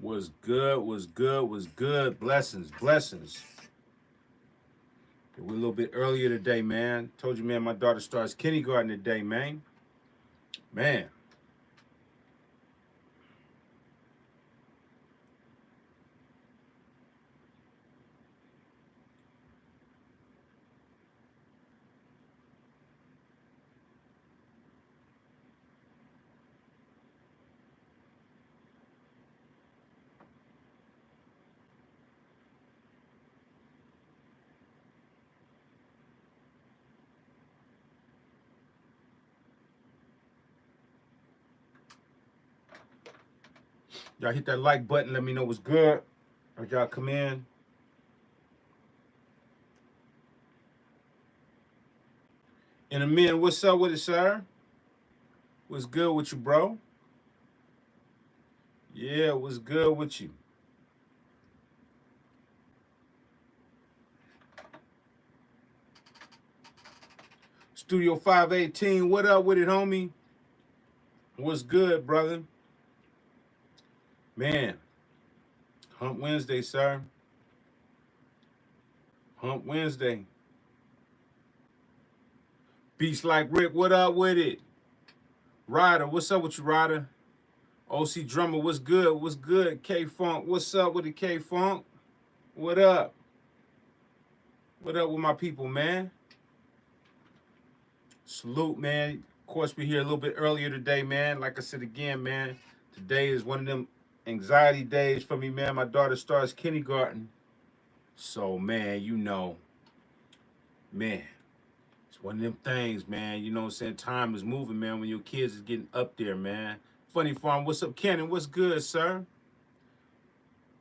Was good, was good, was good. Blessings, blessings. We're a little bit earlier today, man. Told you, man, my daughter starts kindergarten today, man. Man. Y'all hit that like button. Let me know what's good. As y'all come in. In a minute, what's up with it, sir? What's good with you, bro? Yeah, what's good with you? Studio 518, what up with it, homie? What's good, brother? Man, Hump Wednesday, sir. Hump Wednesday. Beats like Rick, what up with it? Ryder, what's up with you, Ryder? OC Drummer, what's good? What's good? K Funk, what's up with the K Funk? What up? What up with my people, man? Salute, man. Of course, we're here a little bit earlier today, man. Like I said again, man, today is one of them anxiety days for me, man. My daughter starts kindergarten. So, man, man, it's one of them things, man. You know what I'm saying? Time is moving, man, when your kids is getting up there, man. Funny Farm, what's up, Cannon? What's good, sir?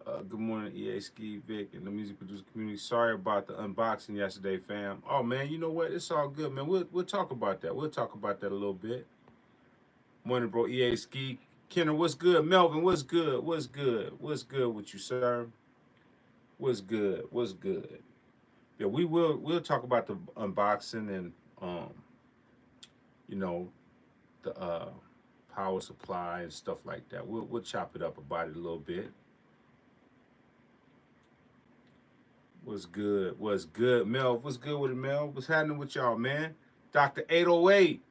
Good morning, EA Ski, Vic, and the music producer community. Sorry about the unboxing yesterday, fam. Oh man, you know what? It's all good, man. We'll talk about that. We'll talk about that a little bit. Morning, bro. EA Ski, Kenner, what's good? Melvin, what's good? What's good? What's good with you, sir? What's good? What's good? Yeah, we'll talk about the unboxing and you know, the power supply and stuff like that. We'll chop it up about it a little bit. What's good? What's good, Mel? What's good with it, Mel? What's happening with y'all, man? Dr. 808.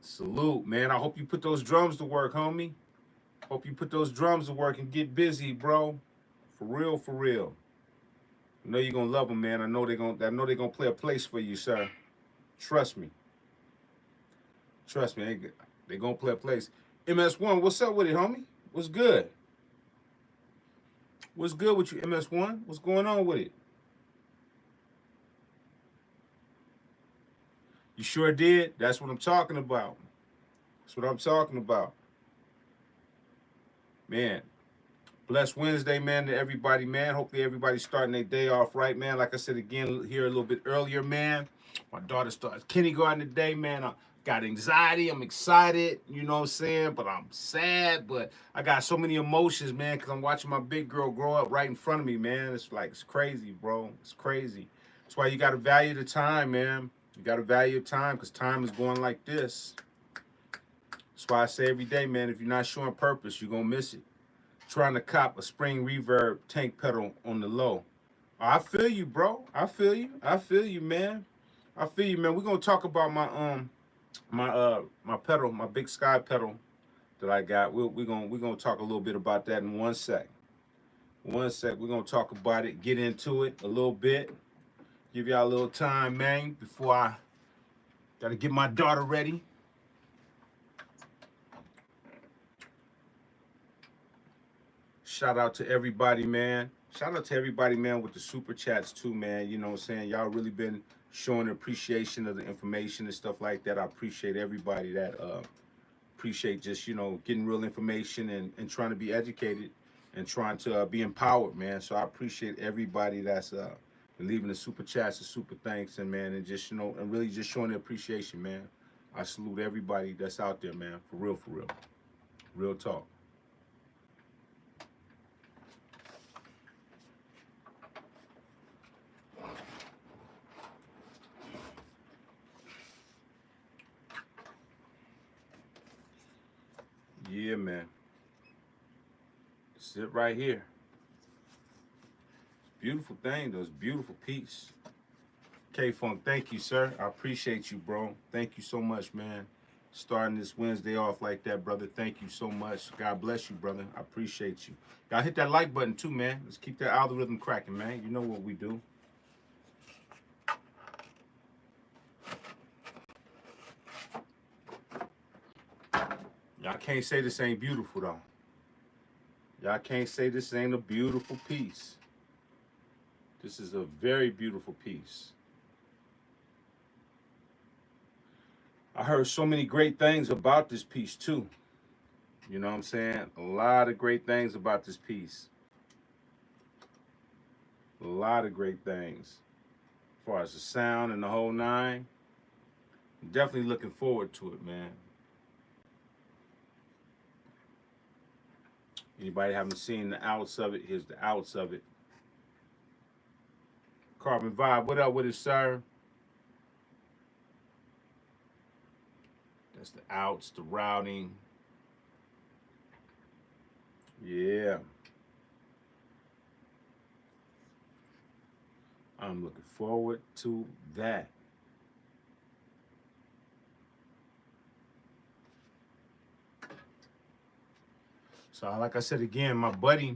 Salute, man. I hope you put those drums to work, homie. Hope you put those drums to work and get busy, bro. For real, for real. I know you're gonna love them, man. I know they're gonna play a place for you, sir. Trust me. Trust me. They're gonna play a place. MS1, what's up with it, homie? What's good? What's good with you, MS1? What's going on with it? You sure did? That's what I'm talking about. That's what I'm talking about. Man, blessed Wednesday, man, to everybody, man. Hopefully everybody's starting their day off right, man. Like I said again here a little bit earlier, man. My daughter starts kindergarten today, man. I got anxiety. I'm excited, you know what I'm saying? But I'm sad, but I got so many emotions, man, because I'm watching my big girl grow up right in front of me, man. It's like, it's crazy, bro. It's crazy. That's why you got to value the time, man. You got to value your time because time is going like this. That's why I say every day, man, if you're not showing purpose, you're going to miss it. Trying to cop a spring reverb tank pedal on the low. I feel you, bro. I feel you. I feel you, man. I feel you, man. We're going to talk about my pedal, my big sky pedal that I got. We're gonna talk a little bit about that in 1 sec. 1 sec. We're gonna talk about it, get into it a little bit. Give y'all a little time, man, before I gotta get my daughter ready. Shout out to everybody, man. Shout out to everybody, man, with the super chats too, man. You know what I'm saying? Y'all really been showing appreciation of the information and stuff like that. I appreciate everybody that appreciate just, getting real information and trying to be educated and trying to be empowered, man. So I appreciate everybody that's leaving the super chats and super thanks and man and just and really just showing the appreciation, man. I salute everybody that's out there, man. For real, for real. Real talk. Yeah, man. Sit right here. Beautiful thing, those beautiful piece. K-Funk, thank you, sir. I appreciate you, bro. Thank you so much, man. Starting this Wednesday off like that, brother. Thank you so much. God bless you, brother. I appreciate you. Y'all hit that like button too, man. Let's keep that algorithm cracking, man. You know what we do. Y'all can't say this ain't beautiful, though. Y'all can't say this ain't a beautiful piece. This is a very beautiful piece. I heard so many great things about this piece, too. You know what I'm saying? A lot of great things about this piece. A lot of great things. As far as the sound and the whole nine. Definitely looking forward to it, man. Anybody haven't seen the outs of it? Here's the outs of it. Carbon Vibe, what up with it, sir? That's the outs, the routing. Yeah. I'm looking forward to that. So like I said again, my buddy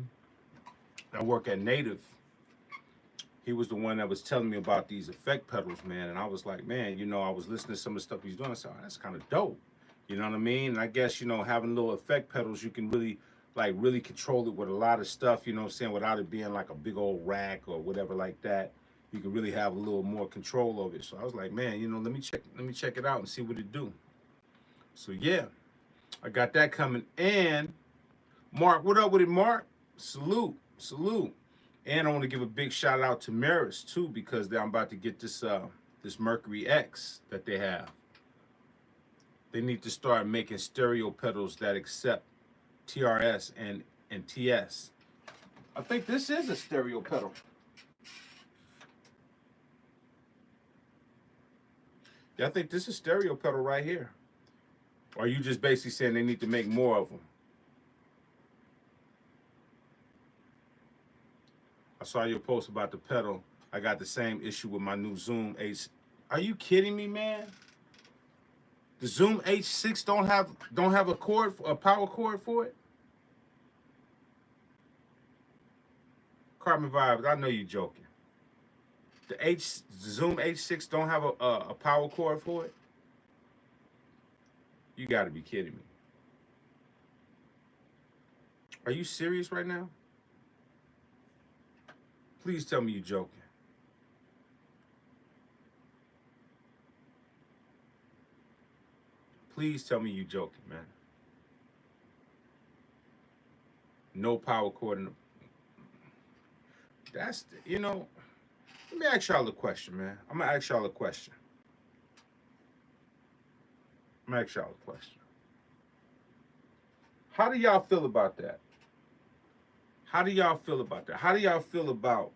that work at Native, he was the one that was telling me about these effect pedals, man. And I was like, man, you know, I was listening to some of the stuff he's doing. I said, oh, that's kind of dope. You know what I mean? And I guess, you know, having little effect pedals, you can really control it with a lot of stuff, you know what I'm saying, without it being like a big old rack or whatever like that. You can really have a little more control over it. So I was like, man, you know, let me check it out and see what it do. So yeah, I got that coming. And Mark, what up with it, Mark? Salute, salute. And I want to give a big shout out to Maris too, because I'm about to get this this Mercury X that they have. They need to start making stereo pedals that accept TRS and TS. I think this is a stereo pedal. Yeah, I think this is a stereo pedal right here. Or are you just basically saying they need to make more of them? I saw your post about the pedal. I got the same issue with my new Zoom H. Are you kidding me, man? The Zoom H6 don't have a power cord for it? Carbon Vibes, I know you're joking. The Zoom H6 don't have a power cord for it? You got to be kidding me. Are you serious right now? Please tell me you're joking. Please tell me you're joking, man. No power cord in the... That's, you know, let me ask y'all a question, man. I'm going to ask y'all a question. How do y'all feel about that? How do y'all feel about that? How do y'all feel about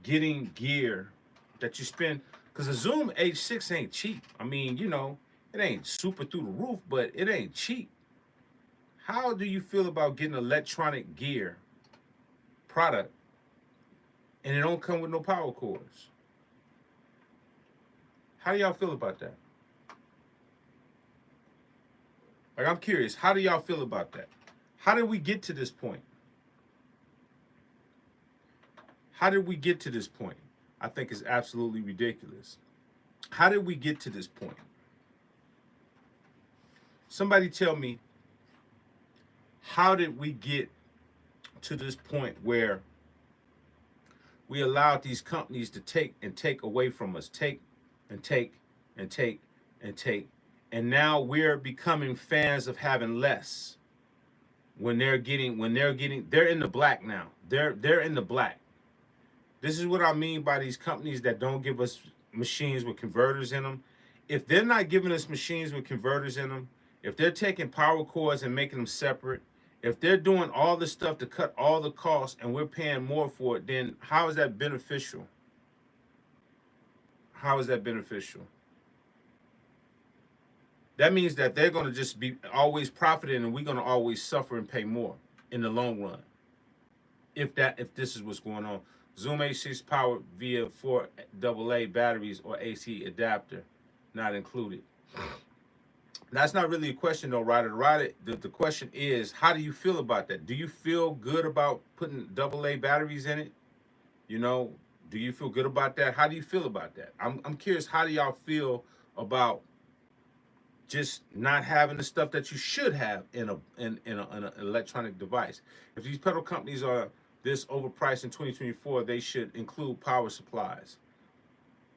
getting gear that you spend? Because a Zoom H6 ain't cheap. I mean, you know, it ain't super through the roof, but it ain't cheap. How do you feel about getting electronic gear product and it don't come with no power cords? How do y'all feel about that? Like, I'm curious, how do y'all feel about that? How did we get to this point? How did we get to this point? I think it's absolutely ridiculous. How did we get to this point? Somebody tell me, how did we get to this point where we allowed these companies to take away from us, take and take and take and take, and now we're becoming fans of having less when they're in the black now. They're in the black. This is what I mean by these companies that don't give us machines with converters in them. If they're not giving us machines with converters in them, if they're taking power cords and making them separate, if they're doing all this stuff to cut all the costs and we're paying more for it, then how is that beneficial? How is that beneficial? That means that they're going to just be always profiting and we're going to always suffer and pay more in the long run. if this is what's going on. Zoom H6 powered via 4 AA batteries or AC adapter, not included. That's not really a question though, Ryder. The question is, how do you feel about that? Do you feel good about putting AA batteries in it? You know, do you feel good about that? How do you feel about that? I'm curious, how do y'all feel about just not having the stuff that you should have in an electronic device? If these pedal companies are this overpriced in 2024, they should include power supplies.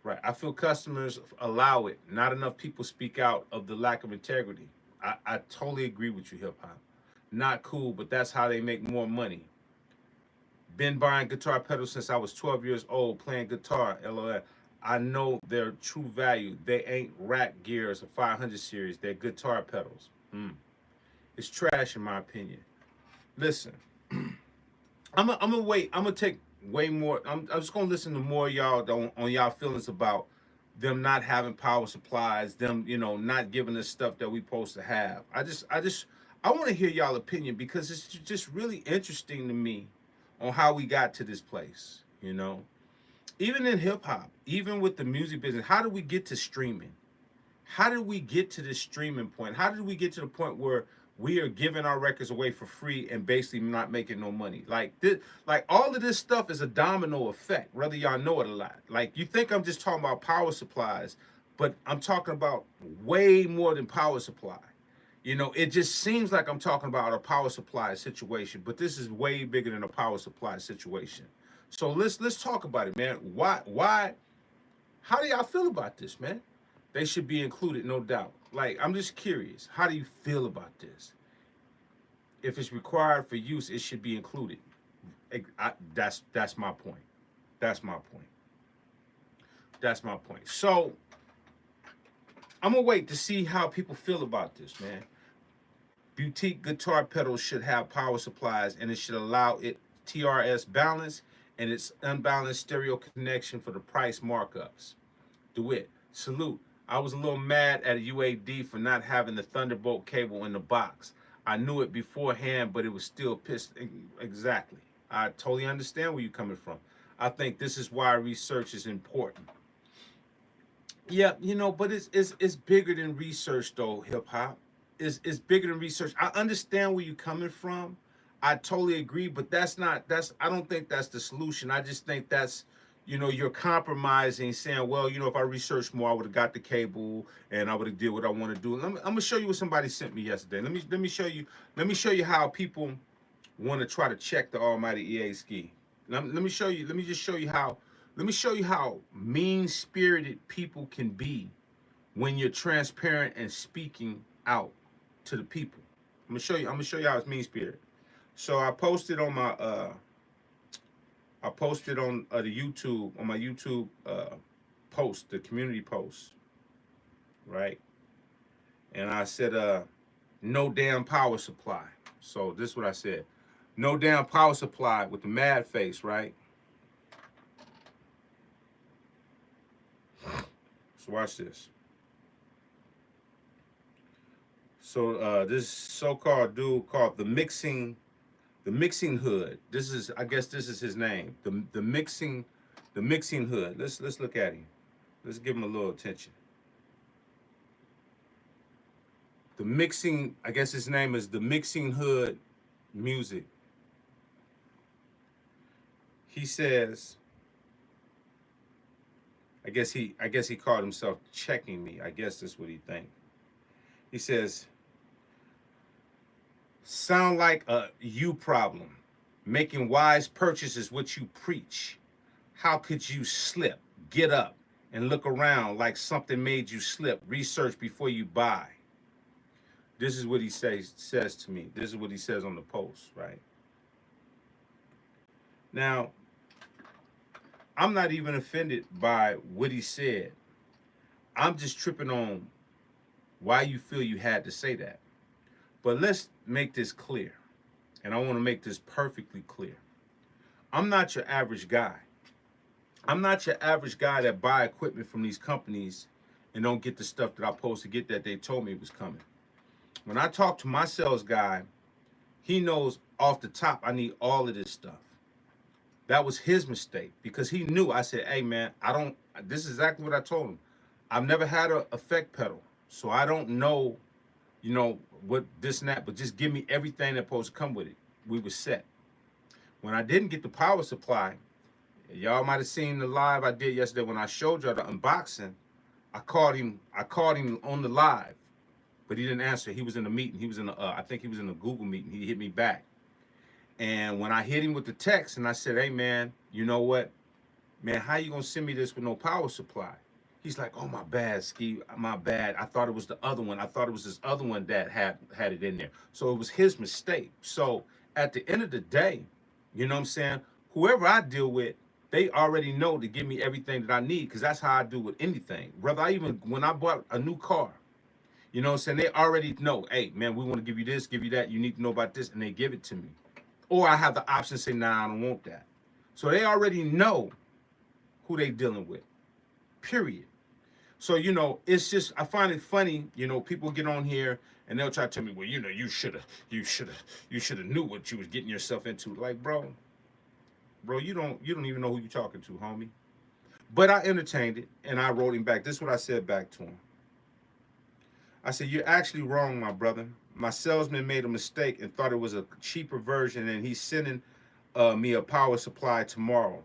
Right. I feel customers allow it. Not enough people speak out of the lack of integrity. I totally agree with you, hip hop. Not cool, but that's how they make more money. Been buying guitar pedals since I was 12 years old, playing guitar, LOL. I know their true value. They ain't rack gears or 500 series. They're guitar pedals. It's trash in my opinion. Listen, I'm gonna wait. I'm gonna take way more. I'm just gonna listen to more y'all on y'all feelings about them not having power supplies, them not giving us stuff that we supposed to have. I want to hear y'all opinion because it's just really interesting to me on how we got to this place. Even in hip hop, even with the music business, how did we get to streaming? How did we get to this streaming point? How did we get to the point where we are giving our records away for free and basically not making no money? Like this, like all of this stuff is a domino effect, whether y'all know it or not. Like you think I'm just talking about power supplies, but I'm talking about way more than power supply. It just seems like I'm talking about a power supply situation, but this is way bigger than a power supply situation. So let's talk about it, man. Why how do y'all feel about this, man? They should be included, no doubt. Like, I'm just curious. How do you feel about this? If it's required for use, it should be included. That's my point. That's my point. That's my point. So, I'm going to wait to see how people feel about this, man. Boutique guitar pedals should have power supplies, and it should allow it TRS balance and its unbalanced stereo connection for the price markups. DeWitt, salute. I was a little mad at UAD for not having the Thunderbolt cable in the box. I knew it beforehand, but it was still pissed. Exactly. I totally understand where you're coming from. I think this is why research is important. Yeah, but it's bigger than research though, hip hop. It's bigger than research. I understand where you're coming from. I totally agree, but I don't think that's the solution. I just think that's you're compromising, saying, well, if I researched more, I would have got the cable and I would have did what I want to do. I'm gonna show you what somebody sent me yesterday. Let me show you how people want to try to check the almighty EA ski. Let me show you. Let me just show you how. Let me show you how mean-spirited people can be when you're transparent and speaking out to the people. I'm gonna show you how it's mean-spirited. So I posted on my the YouTube, on my YouTube post, the community post, right? And I said, no damn power supply. So this is what I said. No damn power supply with the mad face, right? So watch this. So this so-called dude called the mixing hood. I guess this is his name. The mixing hood. Let's look at him. Let's give him a little attention. The mixing, I guess his name is the Mixing Hood Music. He says, I guess he called himself checking me. I guess that's what he thinks. He says, sound like a you problem. Making wise purchases what you preach. How could you slip? Get up and look around like something made you slip. Research before you buy. This is what he says to me. This is what he says on the post, right? Now, I'm not even offended by what he said. I'm just tripping on why you feel you had to say that. But let's make this clear. And I want to make this perfectly clear. I'm not your average guy. I'm not your average guy that buy equipment from these companies and don't get the stuff that I'm supposed to get that they told me was coming. When I talk to my sales guy, he knows off the top I need all of this stuff. That was his mistake because he knew. I said, hey man, I don't, this is exactly what I told him. I've never had a effect pedal, so I don't know, you know, what this and that, but just give me everything that's supposed to come with it. We were set. When I didn't get the power supply, y'all might have seen the live I did yesterday when I showed y'all the unboxing. I called him on the live, but he didn't answer. He was in a meeting. He was in a, I think he was in a Google meeting. He hit me back. And when I hit him with the text and I said, hey man, you know what? Man, how you gonna send me this with no power supply? He's like, oh, my bad, Ski, my bad. I thought it was the other one. I thought it was this other one that had it in there. So it was his mistake. So at the end of the day, you know what I'm saying? Whoever I deal with, they already know to give me everything that I need, because that's how I do with anything. Brother, when I bought a new car, you know what I'm saying? They already know, hey, man, we want to give you this, give you that. You need to know about this, and they give it to me. Or I have the option to say, nah, I don't want that. So they already know who they dealing with, period. So, you know, it's just, I find it funny, you know, people get on here and they'll try to tell me, well, you know, you should have knew what you was getting yourself into. Like, bro, you don't even know who you're talking to, homie. But I entertained it and I wrote him back. This is what I said back to him. I said, you're actually wrong, my brother. My salesman made a mistake and thought it was a cheaper version, and he's sending me a power supply tomorrow.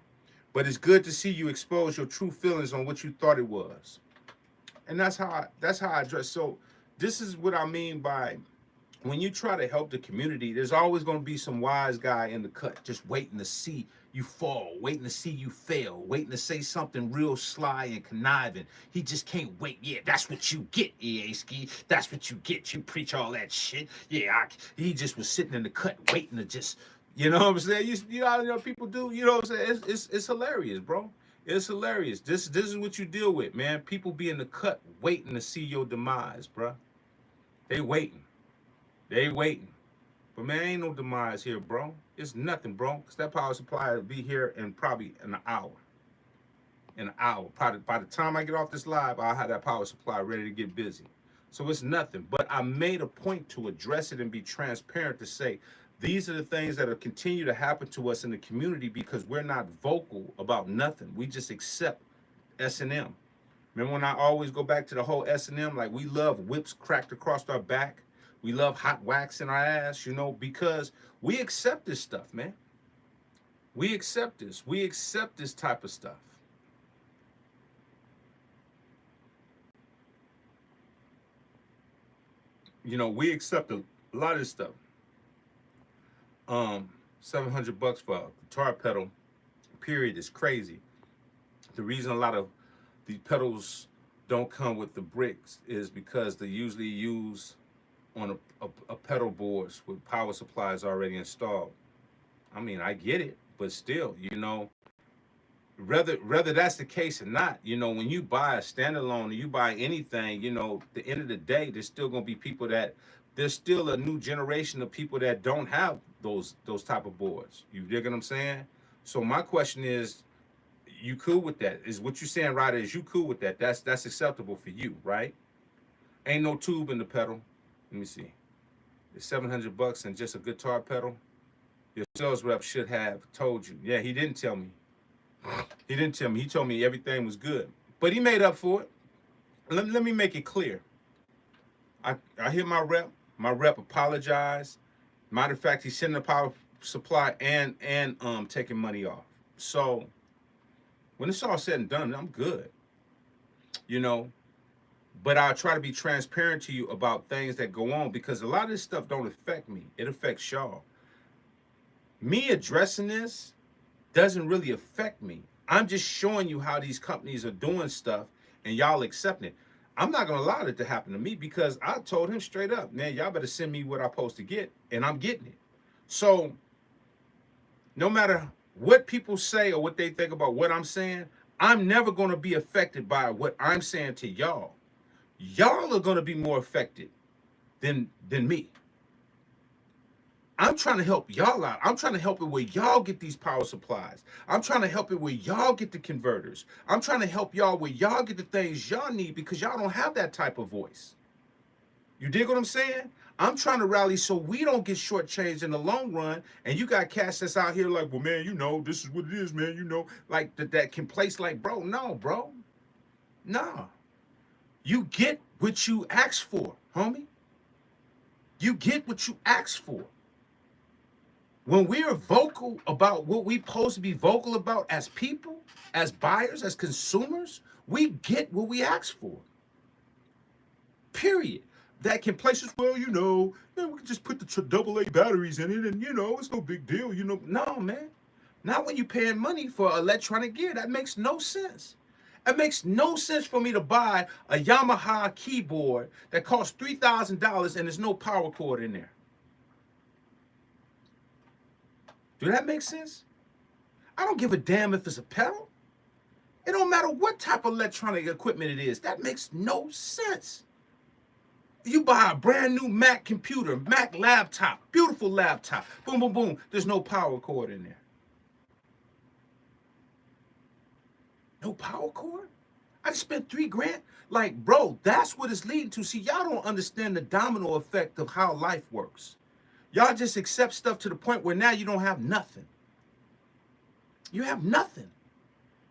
But it's good to see you expose your true feelings on what you thought it was. And that's how I address. So this is what I mean by, when you try to help the community, there's always going to be some wise guy in the cut just waiting to see you fall, waiting to see you fail, waiting to say something real sly and conniving. He just can't wait. Yeah, that's what you get, EA Ski. That's what you get. You preach all that shit. Yeah, he just was sitting in the cut waiting to just, you know what I'm saying? You know people do, you know what I'm saying? It's hilarious, bro. It's hilarious. This is what you deal with, man. People be in the cut waiting to see your demise, bro. They waiting. They waiting. But man, ain't no demise here, bro. It's nothing, bro. Because that power supply will be here in probably an hour. In an hour. Probably by the time I get off this live, I'll have that power supply ready to get busy. So it's nothing. But I made a point to address it and be transparent to say, these are the things that will continue to happen to us in the community because we're not vocal about nothing. We just accept S&M. Remember when I always go back to the whole S&M? Like, we love whips cracked across our back. We love hot wax in our ass, you know, because we accept this stuff, man. We accept this. We accept this type of stuff. You know, we accept a lot of this stuff. $700 for a guitar pedal, period, is crazy. The reason a lot of these pedals don't come with the bricks is because they usually use on a pedal boards with power supplies already installed. I mean, I get it, but still, you know, whether that's the case or not, you know, when you buy a standalone or you buy anything, you know, at the end of the day, there's still gonna be people that, there's still a new generation of people that don't have those type of boards. You dig what I'm saying? So my question is, you cool with that? Is what you saying, Ryder, is you cool with that? That's acceptable for you, right? Ain't no tube in the pedal. Let me see. It's $700 and just a guitar pedal. Your sales rep should have told you. Yeah, he didn't tell me. He didn't tell me. He told me everything was good. But he made up for it. Let me make it clear. I hear my rep. My rep apologized. Matter of fact, he's sending the power supply and taking money off. So when it's all said and done, I'm good. You know, but I'll try to be transparent to you about things that go on, because a lot of this stuff don't affect me. It affects y'all. Me addressing this doesn't really affect me. I'm just showing you how these companies are doing stuff and y'all accepting it. I'm not going to allow it to happen to me, because I told him straight up, man, y'all better send me what I'm supposed to get, and I'm getting it. So no matter what people say or what they think about what I'm saying, I'm never going to be affected by what I'm saying to y'all. Y'all are going to be more affected than me. I'm trying to help y'all out. I'm trying to help it where y'all get these power supplies. I'm trying to help it where y'all get the converters. I'm trying to help y'all where y'all get the things y'all need, because y'all don't have that type of voice. You dig what I'm saying? I'm trying to rally so we don't get shortchanged in the long run. And you got cats that's out here like, well, man, you know, this is what it is, man. You know, like that can place like, bro, no, bro. No. You get what you asked for, homie. You get what you asked for. When we are vocal about what we supposed to be vocal about as people, as buyers, as consumers, we get what we asked for. Period. That can places, well, you know, man, we can just put the AA batteries in it and, you know, it's no big deal, you know. No, man. Not when you're paying money for electronic gear. That makes no sense. It makes no sense for me to buy a Yamaha keyboard that costs $3,000 and there's no power cord in there. Do that make sense? I don't give a damn if it's a pedal. It don't matter what type of electronic equipment it is. That makes no sense. You buy a brand new Mac computer, Mac laptop, beautiful laptop. Boom, boom, boom. There's no power cord in there. No power cord? I just spent $3 grand. Like, bro, that's what it's leading to. See, y'all don't understand the domino effect of how life works. Y'all just accept stuff to the point where now you don't have nothing. You have nothing.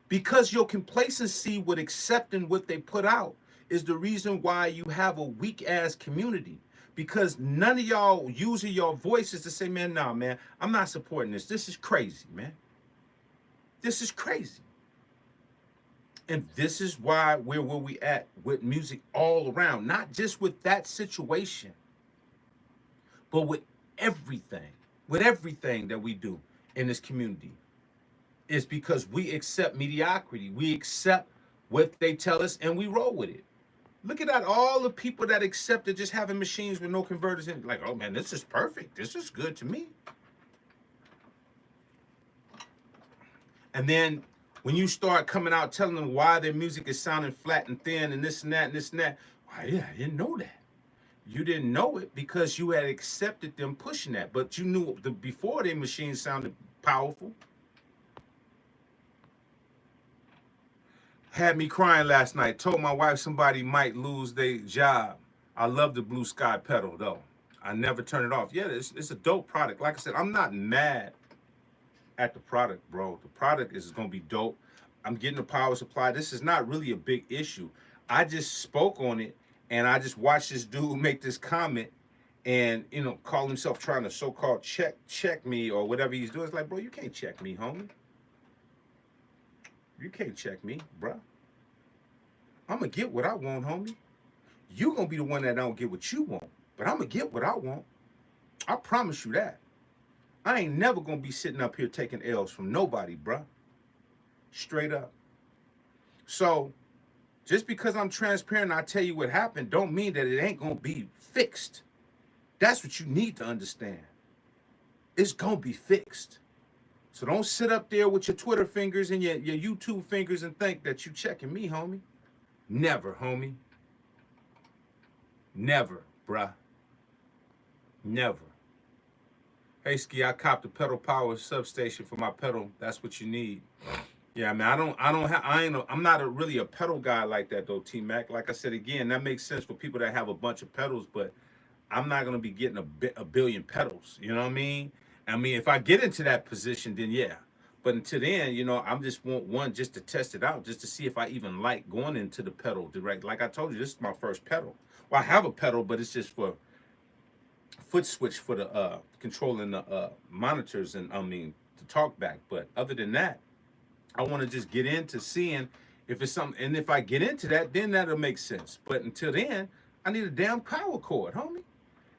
Because your complacency with accepting what they put out is the reason why you have a weak-ass community. Because none of y'all using your voices to say, man, nah, man, I'm not supporting this. This is crazy, man. This is crazy. And this is why we're where we at with music all around. Not just with that situation, but with everything that we do in this community. Is because we accept mediocrity. We accept what they tell us and we roll with it. Look at that, all the people that accepted just having machines with no converters in. Like, oh man, this is perfect. This is good to me. And then when you start coming out telling them why their music is sounding flat and thin and this and that and this and that, why, yeah, I didn't know that. You didn't know it because you had accepted them pushing that. But you knew before their machines sounded powerful. Had me crying last night. Told my wife somebody might lose their job. I love the Blue Sky pedal though. I never turn it off. Yeah, it's a dope product. Like I said, I'm not mad at the product, bro. The product is gonna be dope. I'm getting the power supply. This is not really a big issue. I just spoke on it and I just watched this dude make this comment and, you know, call himself trying to so-called check me or whatever he's doing. It's like, bro, you can't check me, homie. You can't check me, bruh. I'm going to get what I want, homie. You going to be the one that don't get what you want. But I'm going to get what I want. I promise you that. I ain't never going to be sitting up here taking L's from nobody, bruh. Straight up. So, just because I'm transparent and I tell you what happened, don't mean that it ain't going to be fixed. That's what you need to understand. It's going to be fixed. So don't sit up there with your Twitter fingers and your YouTube fingers and think that you checking me, homie. Never, homie. Never, bruh. Never. Hey, Ski, I copped a pedal power substation for my pedal. That's what you need. Yeah, man, I'm not really a pedal guy like that though, T-Mac. Like I said again, that makes sense for people that have a bunch of pedals, but I'm not gonna be getting a billion pedals. You know what I mean? I mean, if I get into that position, then yeah. But until then, you know, I'm just want one just to test it out, just to see if I even like going into the pedal direct. Like I told you, this is my first pedal. Well, I have a pedal, but it's just for foot switch for the controlling the monitors and the talk back. But other than that, I want to just get into seeing if it's something. And if I get into that, then that'll make sense. But until then, I need a damn power cord, homie.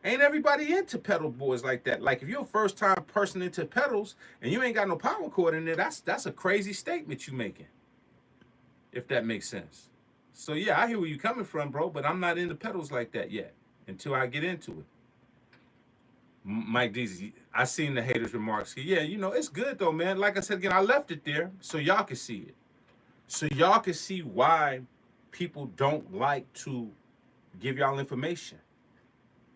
Ain't everybody into pedal boards like that. Like if you're a first time person into pedals and you ain't got no power cord in there, that's a crazy statement you making. If that makes sense. So yeah, I hear where you coming from, bro, but I'm not into pedals like that yet until I get into it. Mike Deasy, I seen the haters' remarks. Yeah, you know, it's good though, man. Like I said again, I left it there so y'all can see it. So y'all can see why people don't like to give y'all information.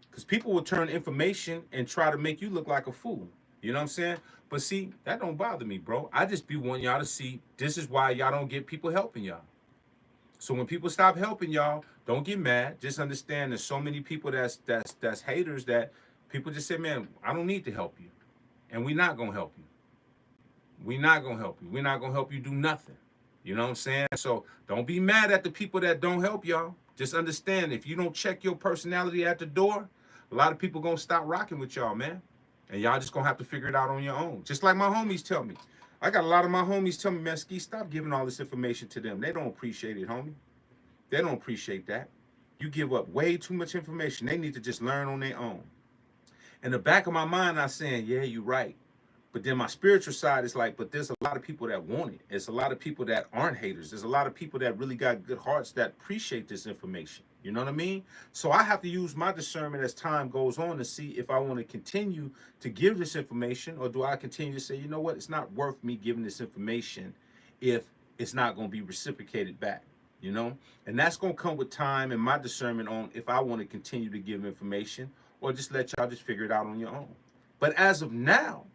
Because people will turn information and try to make you look like a fool. You know what I'm saying? But see, that don't bother me, bro. I just be wanting y'all to see this is why y'all don't get people helping y'all. So when people stop helping y'all, don't get mad. Just understand there's so many people that's haters that people just say, man, I don't need to help you. And we're not gonna help you. We're not gonna help you. We're not gonna help you do nothing. You know what I'm saying? So don't be mad at the people that don't help y'all. Just understand if you don't check your personality at the door, a lot of people gonna stop rocking with y'all, man. And y'all just gonna have to figure it out on your own. Just like my homies tell me. I got a lot of my homies tell me, man, Ski, stop giving all this information to them. They don't appreciate it, homie. They don't appreciate that. You give up way too much information. They need to just learn on their own. In the back of my mind, I'm saying, yeah, you're right. But then my spiritual side is like, but there's a lot of people that want it. There's a lot of people that aren't haters. There's a lot of people that really got good hearts that appreciate this information. You know what I mean? So I have to use my discernment as time goes on to see if I want to continue to give this information, or do I continue to say, you know what, it's not worth me giving this information if it's not going to be reciprocated back, you know? And that's going to come with time and my discernment on if I want to continue to give information or just let y'all just figure it out on your own. But as of now,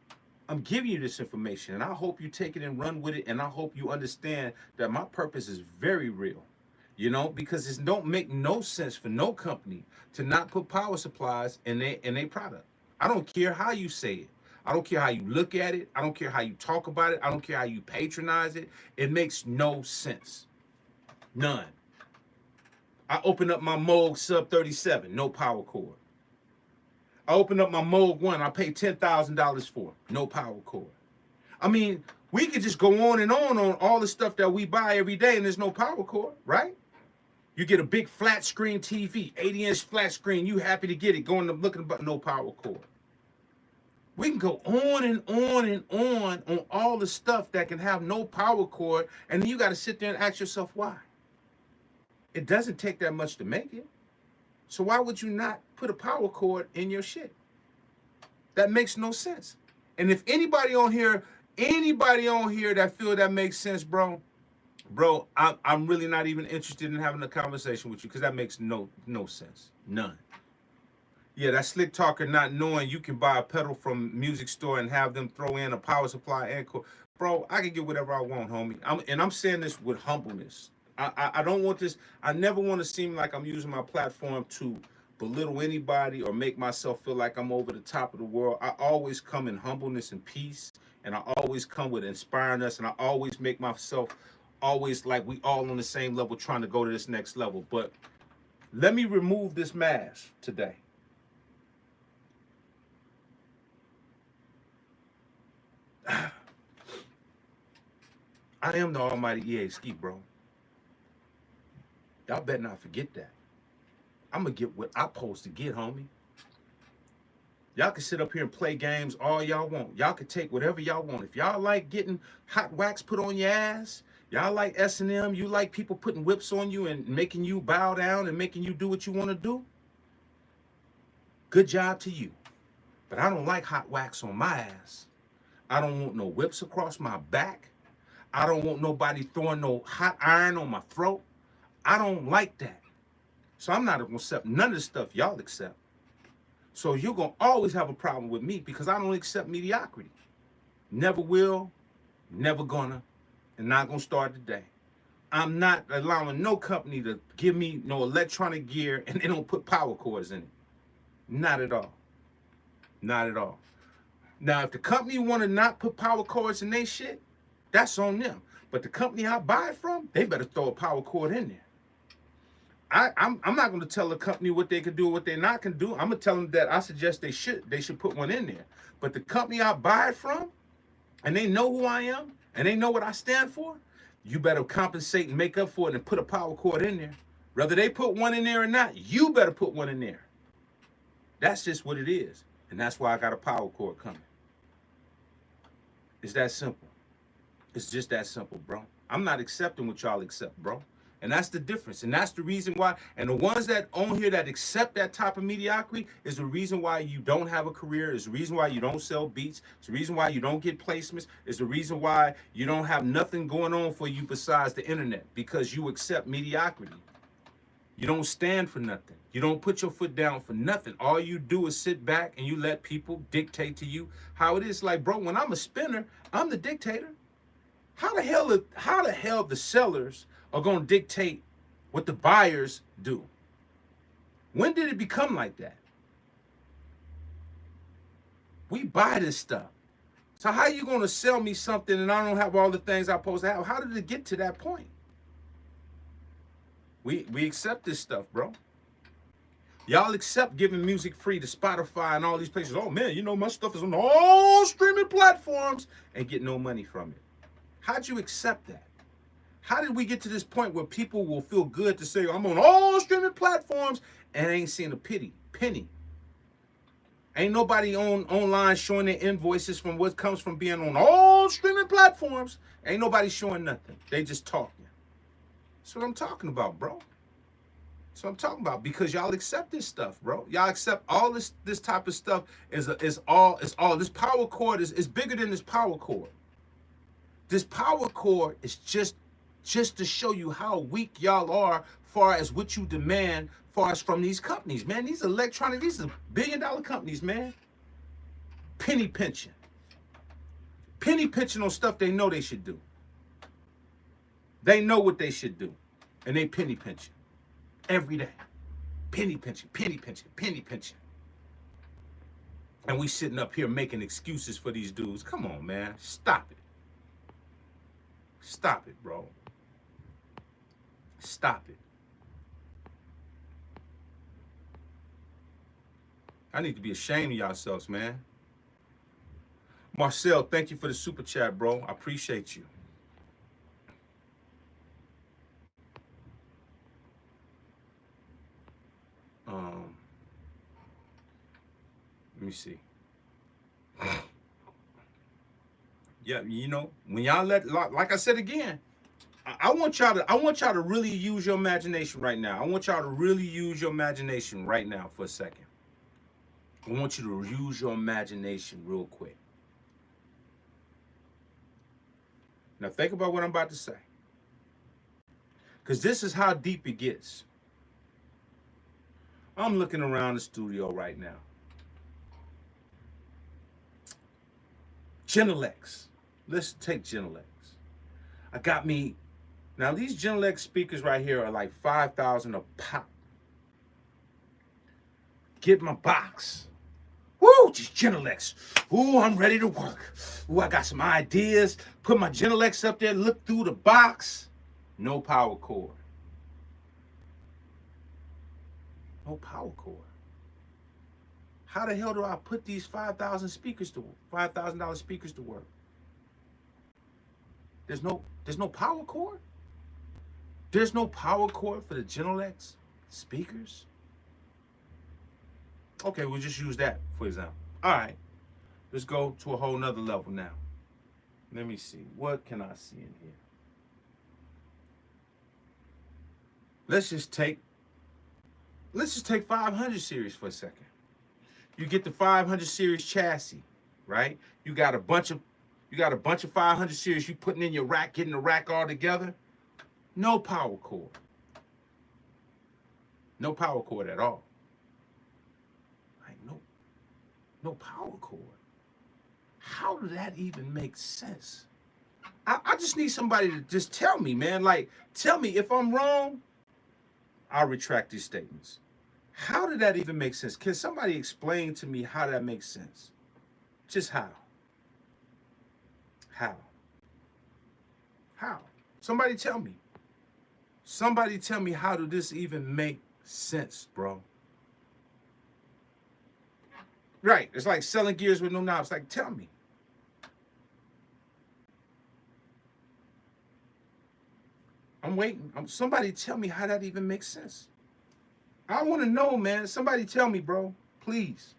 I'm giving you this information, and I hope you take it and run with it, and I hope you understand that my purpose is very real, you know, because it don't make no sense for no company to not put power supplies in their product. I don't care how you say it. I don't care how you look at it. I don't care how you talk about it. I don't care how you patronize it. It makes no sense. None. I open up my Moog Sub 37, no power cord. I open up my Moog 1, I pay $10,000 for, no power cord. I mean, we could just go on all the stuff that we buy every day and there's no power cord, right? You get a big flat screen TV, 80-inch flat screen, you happy to get it, going to looking about no power cord. We can go on and on all the stuff that can have no power cord, and then you got to sit there and ask yourself why. It doesn't take that much to make it. So why would you not put a power cord in your shit? That makes no sense. And if anybody on here that feel that makes sense, bro, I'm really not even interested in having a conversation with you because that makes no sense. None. Yeah, that slick talker not knowing you can buy a pedal from music store and have them throw in a power supply and cord. Bro, I can get whatever I want, homie. I'm saying this with humbleness. I don't want this. I never want to seem like I'm using my platform to belittle anybody or make myself feel like I'm over the top of the world. I always come in humbleness and peace, and I always come with inspiring us, and I always make myself always like we all on the same level trying to go to this next level. But let me remove this mask today. I am the almighty EA Ski, bro. Y'all better not forget that. I'm going to get what I'm supposed to get, homie. Y'all can sit up here and play games all y'all want. Y'all can take whatever y'all want. If y'all like getting hot wax put on your ass, y'all like S&M, you like people putting whips on you and making you bow down and making you do what you want to do, good job to you. But I don't like hot wax on my ass. I don't want no whips across my back. I don't want nobody throwing no hot iron on my throat. I don't like that. So I'm not going to accept none of the stuff y'all accept. So you're going to always have a problem with me because I don't accept mediocrity. Never will, never gonna, and not going to start today. I'm not allowing no company to give me no electronic gear and they don't put power cords in it. Not at all. Not at all. Now, if the company want to not put power cords in their shit, that's on them. But the company I buy it from, they better throw a power cord in there. I'm not going to tell the company what they can do or what they're not going to do. I'm going to tell them that I suggest they should put one in there. But the company I buy it from, and they know who I am, and they know what I stand for, you better compensate and make up for it and put a power cord in there. Whether they put one in there or not, you better put one in there. That's just what it is. And that's why I got a power cord coming. It's that simple. It's just that simple, bro. I'm not accepting what y'all accept, bro. And that's the difference. And that's the reason why. And the ones that on here that accept that type of mediocrity is the reason why you don't have a career. Is the reason why you don't sell beats. It's the reason why you don't get placements. It's the reason why you don't have nothing going on for you besides the internet. Because you accept mediocrity. You don't stand for nothing. You don't put your foot down for nothing. All you do is sit back and you let people dictate to you how it is. Like, bro, when I'm a spinner, I'm the dictator. How the hell the sellers are going to dictate what the buyers do. When did it become like that? We buy this stuff. So how are you going to sell me something and I don't have all the things I'm supposed to have? How did it get to that point? We accept this stuff, bro. Y'all accept giving music free to Spotify and all these places. Oh, man, you know, my stuff is on all streaming platforms and get no money from it. How'd you accept that? How did we get to this point where people will feel good to say, I'm on all streaming platforms and ain't seeing a penny? Ain't nobody online showing their invoices from what comes from being on all streaming platforms. Ain't nobody showing nothing. They just talking. That's what I'm talking about, bro. That's what I'm talking about, because y'all accept this stuff, bro. Y'all accept all this type of stuff is all this power cord is bigger than this power cord. This power cord is just to show you how weak y'all are far as what you demand far as from these companies, man. These are billion-dollar companies, man. Penny pinching on stuff they know they should do. They know what they should do, and they penny pinching every day. Penny pinching. And we sitting up here making excuses for these dudes. Come on, man. Stop it. Stop it, bro. Stop it. I need to be ashamed of yourselves, man. Marcel, thank you for the super chat, bro. I appreciate you. Let me see. Yeah, you know, when y'all like I said again, I want y'all to really use your imagination right now. I want y'all to really use your imagination right now for a second. I want you to use your imagination real quick. Now think about what I'm about to say. Because this is how deep it gets. I'm looking around the studio right now. Genelex. Let's take Genelex. I got me. Now these Genelex speakers right here are like $5,000 a pop. Get my box. Woo, just Genelex. Ooh, I'm ready to work. Ooh, I got some ideas. Put my Genelex up there, look through the box. No power cord. No power cord. How the hell do I put these $5,000 speakers to $5,000 speakers to work? There's no power cord? There's no power cord for the Genelex speakers? Okay, we'll just use that for example. All right, let's go to a whole nother level now. Let me see. What can I see in here? Let's just take 500 series for a second. You get the 500 series chassis, right? You got a bunch of 500 series you putting in your rack, getting the rack all together. No power cord. No power cord at all. Like no power cord. How did that even make sense? I just need somebody to just tell me, man. Like, tell me if I'm wrong. I'll retract these statements. How did that even make sense? Can somebody explain to me how that makes sense? Just how? How? How? Somebody tell me. Somebody tell me, how did this even make sense, bro? Right. It's like selling gears with no knobs. Like, tell me. I'm waiting. Somebody tell me how that even makes sense. I want to know, man. Somebody tell me, bro. Please.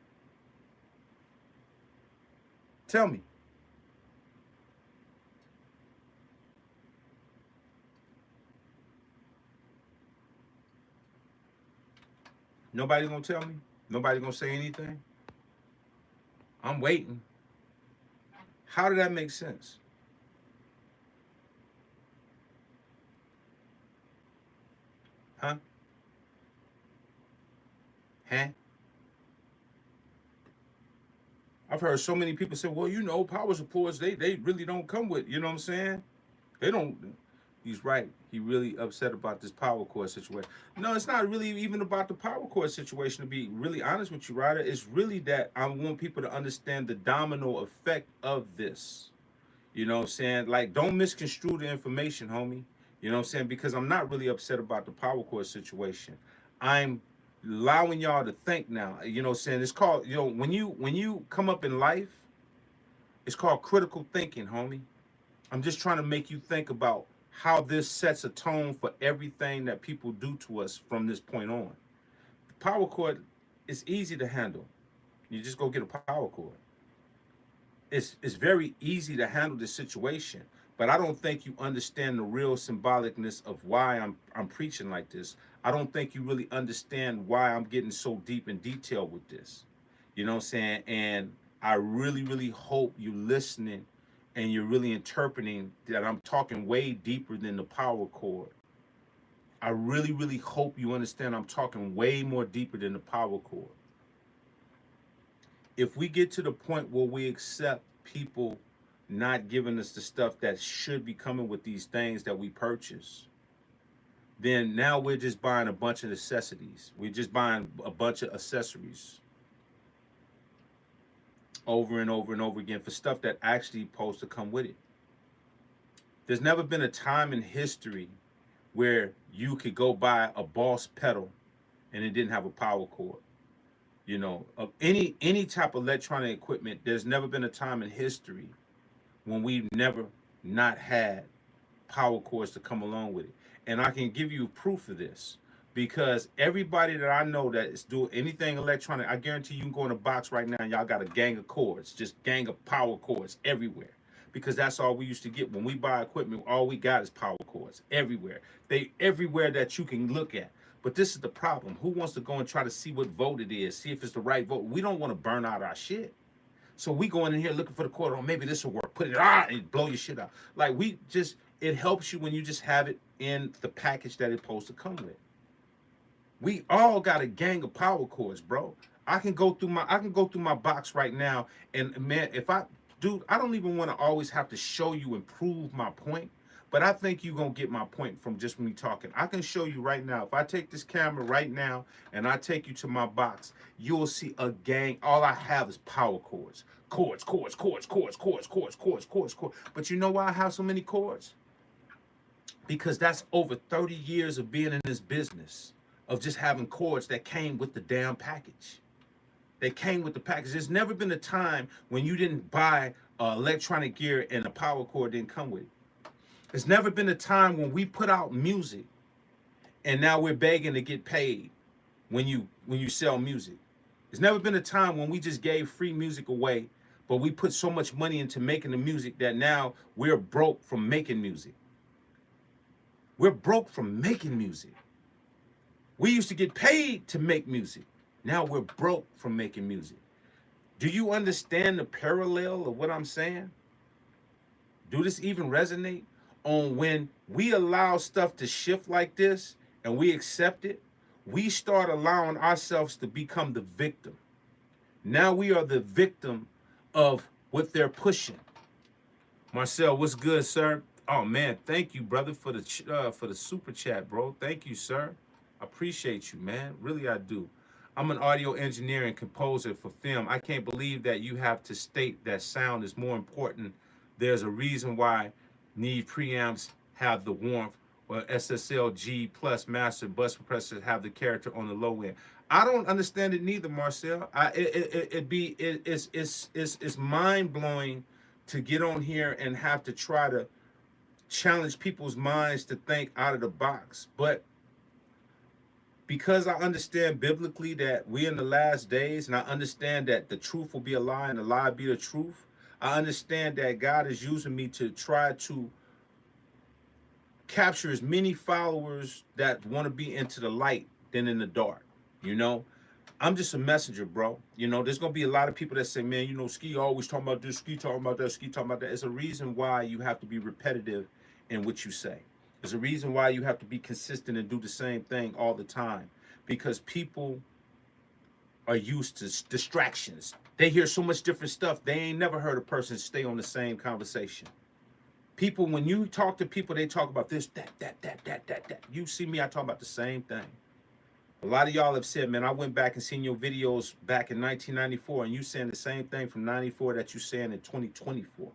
Tell me. Nobody gonna tell me? Nobody gonna say anything? I'm waiting. How did that make sense? Huh? Huh? I've heard so many people say, well, you know, power supports, they really don't come with, you know what I'm saying? They don't, He's right. He really upset about this power cord situation. No, it's not really even about the power cord situation, to be really honest with you, Ryder. It's really that I want people to understand the domino effect of this. You know what I'm saying? Like, don't misconstrue the information, homie. You know what I'm saying? Because I'm not really upset about the power cord situation. I'm allowing y'all to think now. You know what I'm saying? It's called, when you come up in life, it's called critical thinking, homie. I'm just trying to make you think about how this sets a tone for everything that people do to us from this point on. The power cord is easy to handle. You just go get a power cord. It's very easy to handle this situation, but I don't think you understand the real symbolicness of why I'm preaching like this. I don't think you really understand why I'm getting so deep in detail with this. You know what I'm saying? And I really, really hope you're listening and you're really interpreting that I'm talking way deeper than the power cord. I really, really hope you understand I'm talking way more deeper than the power cord. If we get to the point where we accept people not giving us the stuff that should be coming with these things that we purchase, then now we're just buying a bunch of necessities. We're just buying a bunch of accessories over and over and over again for stuff that actually supposed to come with it. There's never been a time in history where you could go buy a Boss pedal and it didn't have a power cord. You know, of any type of electronic equipment, there's never been a time in history when we've never not had power cords to come along with it. And I can give you proof of this because everybody that I know that is doing anything electronic, I guarantee you can go in a box right now and y'all got a gang of cords, just gang of power cords everywhere. Because that's all we used to get when we buy equipment. All we got is power cords everywhere. They everywhere that you can look at. But this is the problem. Who wants to go and try to see what vote it is, see if it's the right vote? We don't want to burn out our shit. So we going in here looking for the cord. Oh, maybe this will work. Put it on and blow your shit out. Like we just, it helps you when you just have it in the package that it's supposed to come with. We all got a gang of power cords, bro. I can go through my box right now, and man, if I dude, I don't even want to always have to show you and prove my point. But I think you're gonna get my point from just me talking. I can show you right now. If I take this camera right now and I take you to my box, you'll see a gang. All I have is power cords. Cords, cords, cords, cords, cords, cords, cords, cords, cords. But you know why I have so many cords? Because that's over 30 years of being in this business of just having cords that came with the damn package. They came with the package. There's never been a time when you didn't buy electronic gear and a power cord didn't come with it. There's never been a time when we put out music and now we're begging to get paid when you sell music. There's never been a time when we just gave free music away, but we put so much money into making the music that now we're broke from making music. We're broke from making music. We used to get paid to make music. Now we're broke from making music. Do you understand the parallel of what I'm saying? Do this even resonate? On when we allow stuff to shift like this and we accept it, we start allowing ourselves to become the victim. Now we are the victim of what they're pushing. Marcel, what's good, sir? Oh man, thank you, brother, for the super chat, bro. Thank you, sir. I appreciate you, man. Really, I do. I'm an audio engineer and composer for film. I can't believe that you have to state that sound is more important. There's a reason why need preamps have the warmth, or SSL-G plus master bus compressors have the character on the low end. I don't understand it neither, Marcel. It's mind blowing to get on here and have to try to challenge people's minds to think out of the box. But because I understand biblically that we're in the last days, and I understand that the truth will be a lie and the lie be the truth, I understand that God is using me to try to capture as many followers that want to be into the light than in the dark. You know, I'm just a messenger, bro. You know, there's gonna be a lot of people that say, man, you know, Ski always talking about this, Ski talking about that, Ski talking about that. It's a reason why you have to be repetitive in what you say. There's a reason why you have to be consistent and do the same thing all the time, because people are used to distractions. They hear so much different stuff. They ain't never heard a person stay on the same conversation. People, when you talk to people, they talk about this, that. You see me, I talk about the same thing. A lot of y'all have said, man, I went back and seen your videos back in 1994, and you saying the same thing from 94 that you saying in 2024.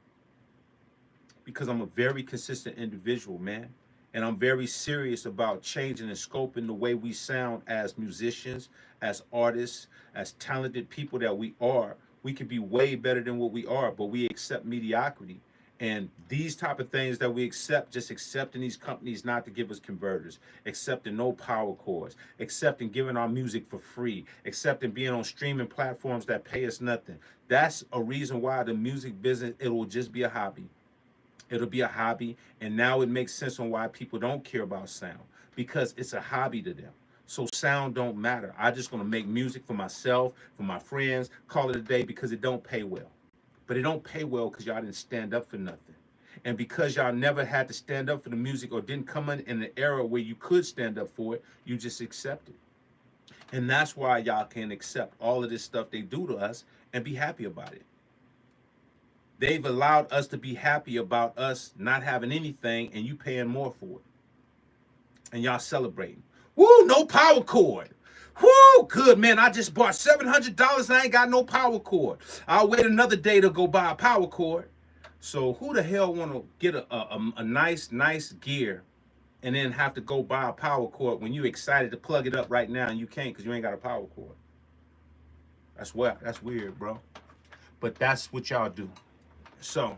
Because I'm a very consistent individual, man. And I'm very serious about changing and scoping the way we sound as musicians, as artists, as talented people that we are. We could be way better than what we are, but we accept mediocrity. And these type of things that we accept, just accepting these companies not to give us converters, accepting no power chords, accepting giving our music for free, accepting being on streaming platforms that pay us nothing. That's a reason why the music business, it will just be a hobby. It'll be a hobby, and now it makes sense on why people don't care about sound, because it's a hobby to them. So sound don't matter. I just gonna make music for myself, for my friends, call it a day, because it don't pay well. But it don't pay well because y'all didn't stand up for nothing. And because y'all never had to stand up for the music, or didn't come in an era where you could stand up for it, you just accept it. And that's why y'all can accept all of this stuff they do to us and be happy about it. They've allowed us to be happy about us not having anything, and you paying more for it. And y'all celebrating. Woo, no power cord. Woo, good, man. I just bought $700 and I ain't got no power cord. I'll wait another day to go buy a power cord. So who the hell want to get a nice gear and then have to go buy a power cord when you excited to plug it up right now and you can't because you ain't got a power cord? That's weird, bro. But that's what y'all do. So,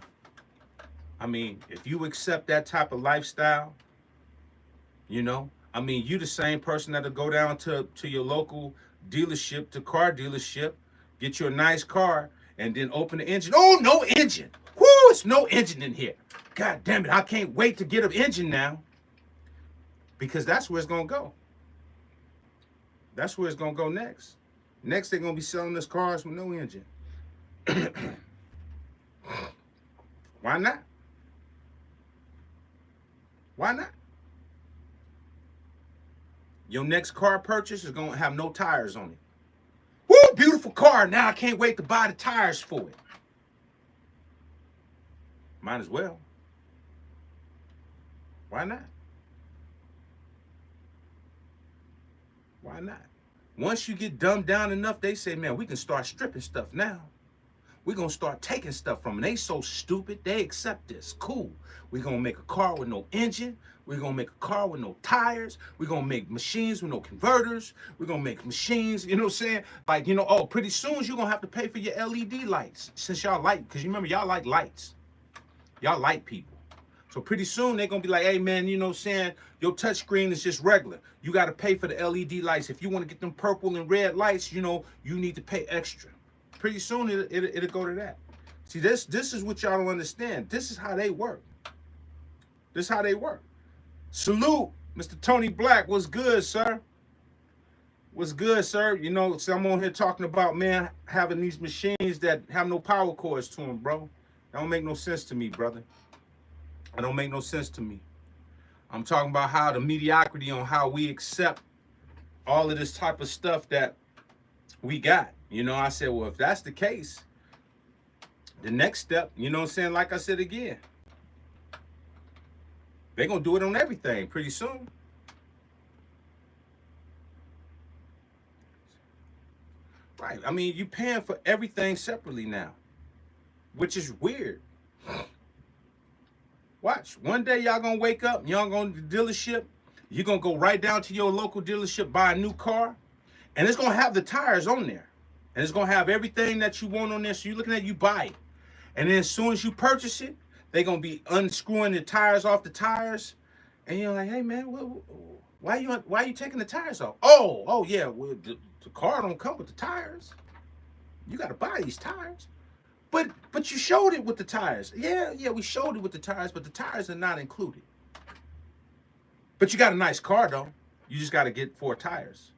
I mean, if you accept that type of lifestyle, you know, I mean, you the same person that'll go down to your local dealership, to car dealership, get you a nice car, and then open the engine. Oh, no engine. Whoo, it's no engine in here. God damn it, I can't wait to get an engine now. Because that's where it's going to go. That's where it's going to go next. Next, they're going to be selling us cars with no engine. Why not? Why not? Your next car purchase is going to have no tires on it. Woo, beautiful car. Now I can't wait to buy the tires for it. Might as well. Why not? Why not? Once you get dumbed down enough, they say, man, we can start stripping stuff now. We're going to start taking stuff from them. They so stupid, they accept this. Cool. We're going to make a car with no engine. We're going to make a car with no tires. We're going to make machines with no converters. We're going to make machines, you know what I'm saying? Like, you know, oh, pretty soon you're going to have to pay for your LED lights. Since y'all like, because you remember, y'all like lights. Y'all like people. So pretty soon they're going to be like, hey, man, you know what I'm saying? Your touch screen is just regular. You got to pay for the LED lights. If you want to get them purple and red lights, you know, you need to pay extra. Pretty soon it'll go to that. See, this is what y'all don't understand. This is how they work. This is how they work. Salute, Mr. Tony Black. What's good, sir? What's good, sir? You know, so I'm on here talking about, man, having these machines that have no power cords to them, bro. That don't make no sense to me, brother. That don't make no sense to me. I'm talking about how the mediocrity on how we accept all of this type of stuff that we got. You know, I said, well, if that's the case, the next step, you know what I'm saying? Like I said again, they're going to do it on everything pretty soon. Right. I mean, you're paying for everything separately now, which is weird. Watch. One day y'all going to wake up, y'all going to the dealership. You're going to go right down to your local dealership, buy a new car, and it's going to have the tires on there. And it's going to have everything that you want on there. So you're looking at it, you buy it. And then as soon as you purchase it, they're going to be unscrewing the tires off the tires. And you're like, hey, man, why are you taking the tires off? Oh, yeah, well, the car don't come with the tires. You got to buy these tires. But you showed it with the tires. Yeah, we showed it with the tires, but the tires are not included. But you got a nice car, though. You just got to get 4 tires.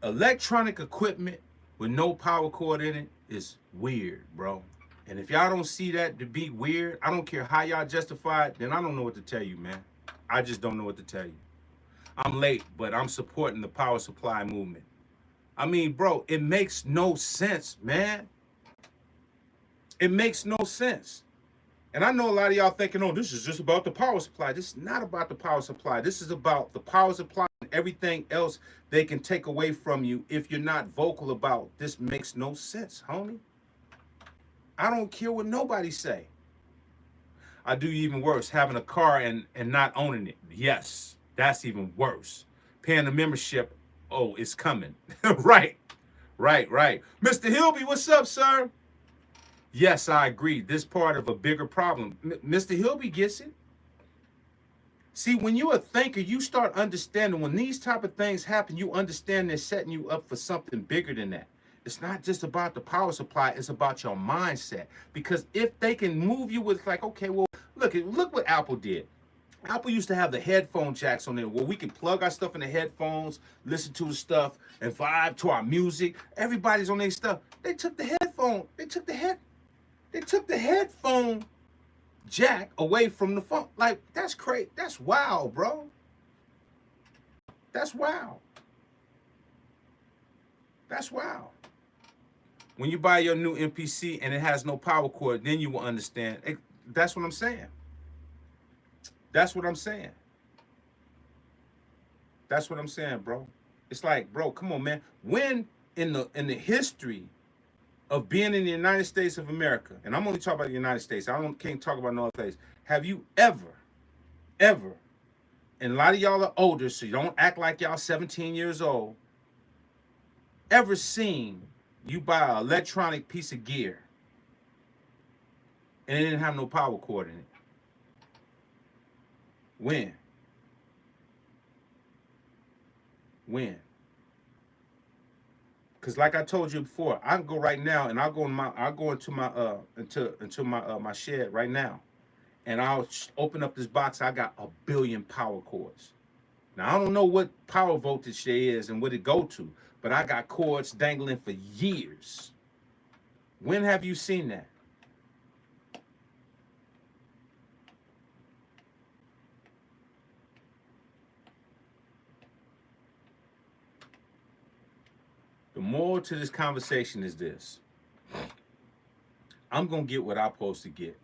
Electronic equipment with no power cord in it is weird, bro. And if y'all don't see that to be weird, I don't care how y'all justify it, then I don't know what to tell you, man. I just don't know what to tell you. I'm late, but I'm supporting the power supply movement. I mean, bro, it makes no sense, man. It makes no sense. And I know a lot of y'all thinking, oh, this is just about the power supply. This is not about the power supply. This is about the power supply and everything else they can take away from you if you're not vocal about this. Makes no sense, homie. I don't care what nobody say. I do even worse, having a car and not owning it. Yes, that's even worse. Paying the membership, oh, it's coming. Right, right. Mr. Hilby, what's up, sir? Yes, I agree. This part of a bigger problem. Mr. Hilby gets it. See, when you're a thinker, you start understanding when these type of things happen, you understand they're setting you up for something bigger than that. It's not just about the power supply, it's about your mindset. Because if they can move you with like, okay, well, look what Apple did. Apple used to have the headphone jacks on there where we can plug our stuff in the headphones, listen to the stuff, and vibe to our music. Everybody's on their stuff. They took the headphone jack away from the phone. Like, that's crazy. That's wild, bro. That's wild. That's wild. When you buy your new MPC and it has no power cord, then you will understand. That's what I'm saying. That's what I'm saying. That's what I'm saying, bro. It's like, bro, come on, man. When in the history of being in the United States of America, and I'm only talking about the United States, can't talk about no other place. Have you ever, and a lot of y'all are older, so you don't act like y'all 17 years old, ever seen you buy an electronic piece of gear and it didn't have no power cord in it? When? Because like I told you before, I can go right now and I'll go into my shed right now, and I'll open up this box. I got 1 billion power cords. Now I don't know what power voltage there is and what it go to, but I got cords dangling for years. When have you seen that? The moral to this conversation is this. I'm going to get what I'm supposed to get.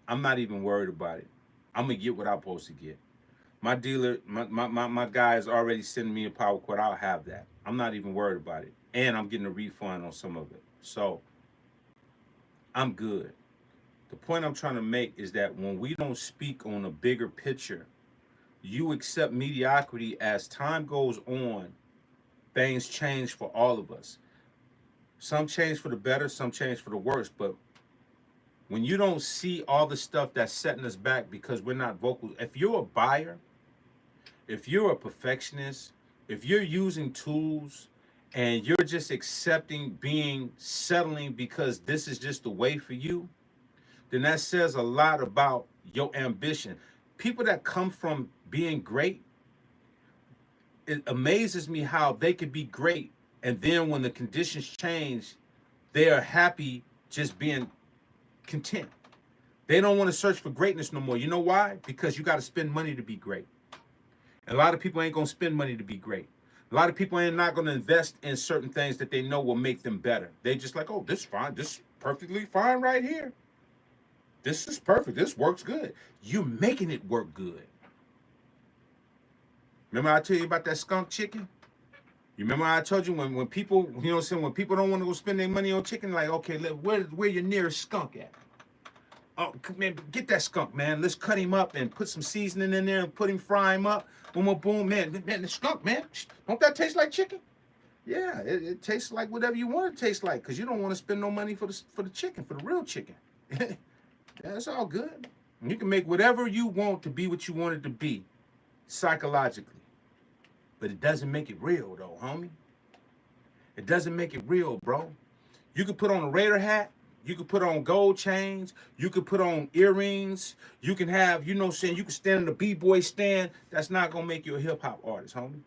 I'm not even worried about it. I'm going to get what I'm supposed to get. My dealer, my guy is already sending me a power cord. I'll have that. I'm not even worried about it. And I'm getting a refund on some of it. So I'm good. The point I'm trying to make is that when we don't speak on a bigger picture, you accept mediocrity. As time goes on, things change for all of us. Some change for the better, some change for the worse. But when you don't see all the stuff that's setting us back because we're not vocal, if you're a buyer, if you're a perfectionist, if you're using tools and you're just settling because this is just the way for you, then that says a lot about your ambition. People that come from being great, it amazes me how they could be great, and then when the conditions change, they are happy just being content. They don't want to search for greatness no more. You know why? Because you got to spend money to be great. And a lot of people ain't going to spend money to be great. A lot of people ain't not going to invest in certain things that they know will make them better. They just like, oh, this is fine. This is perfectly fine right here. This is perfect. This works good. You making it work good. Remember I tell you about that skunk chicken? You remember I told you when people, you know what I'm saying, when people don't want to go spend their money on chicken, like, okay, where your nearest skunk at? Oh, man, get that skunk, man. Let's cut him up and put some seasoning in there and put him, fry him up. Boom, boom, boom, man, the skunk, man. Don't that taste like chicken? Yeah, it tastes like whatever you want it to taste like, because you don't want to spend no money for the chicken, for the real chicken. That's all good. You can make whatever you want to be what you want it to be, psychologically. But it doesn't make it real, though, homie. It doesn't make it real, bro. You could put on a Raider hat. You could put on gold chains. You could put on earrings. You can have, you know what I'm saying, you can stand in the B-boy stand. That's not going to make you a hip-hop artist, homie.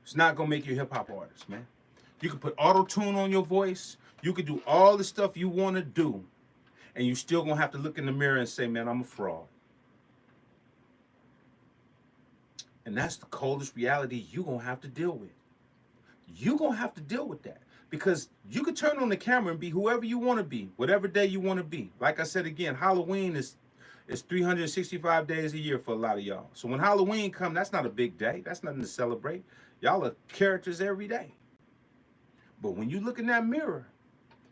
It's not going to make you a hip-hop artist, man. You can put auto-tune on your voice. You could do all the stuff you want to do. And you still going to have to look in the mirror and say, man, I'm a fraud. And that's the coldest reality you're going to have to deal with. You're going to have to deal with that. Because you could turn on the camera and be whoever you want to be, whatever day you want to be. Like I said again, Halloween is 365 days a year for a lot of y'all. So when Halloween comes, that's not a big day. That's nothing to celebrate. Y'all are characters every day. But when you look in that mirror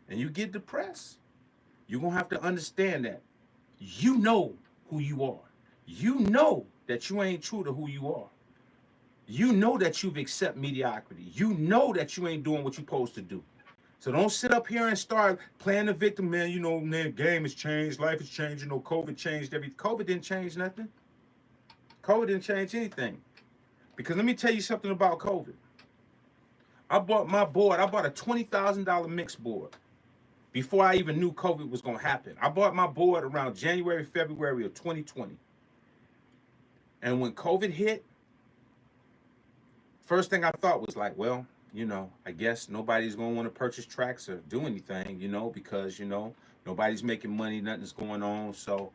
and you get depressed, you're going to have to understand that you know who you are. You know that you ain't true to who you are. You know that you've accepted mediocrity. You know that you ain't doing what you're supposed to do. So don't sit up here and start playing the victim, man. You know, man, game has changed, life has changed. You know, COVID changed everything. COVID didn't change nothing. COVID didn't change anything. Because let me tell you something about COVID. I bought my board. I bought a $20,000 mix board before I even knew COVID was going to happen. I bought my board around January, February of 2020. And when COVID hit, first thing I thought was like, well, you know, I guess nobody's going to want to purchase tracks or do anything, you know, because, you know, nobody's making money, nothing's going on. So,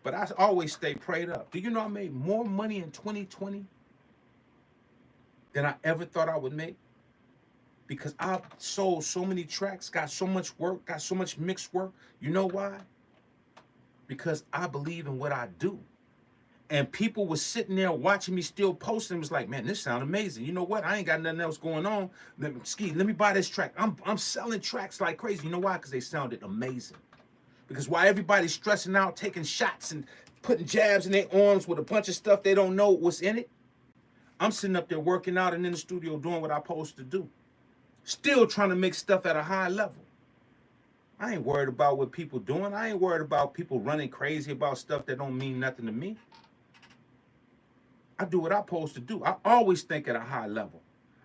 but I always stay prayed up. Do you know I made more money in 2020 than I ever thought I would make? Because I sold so many tracks, got so much work, got so much mixed work. You know why? Because I believe in what I do. And people were sitting there watching me still posting. It was like, man, this sounds amazing. You know what? I ain't got nothing else going on. Let me buy this track. I'm selling tracks like crazy. You know why? Because they sounded amazing. Because while everybody's stressing out, taking shots and putting jabs in their arms with a bunch of stuff they don't know what's in it, I'm sitting up there working out and in the studio doing what I'm supposed to do. Still trying to make stuff at a high level. I ain't worried about what people doing. I ain't worried about people running crazy about stuff that don't mean nothing to me. I do what I'm supposed to do. I always think at a high level.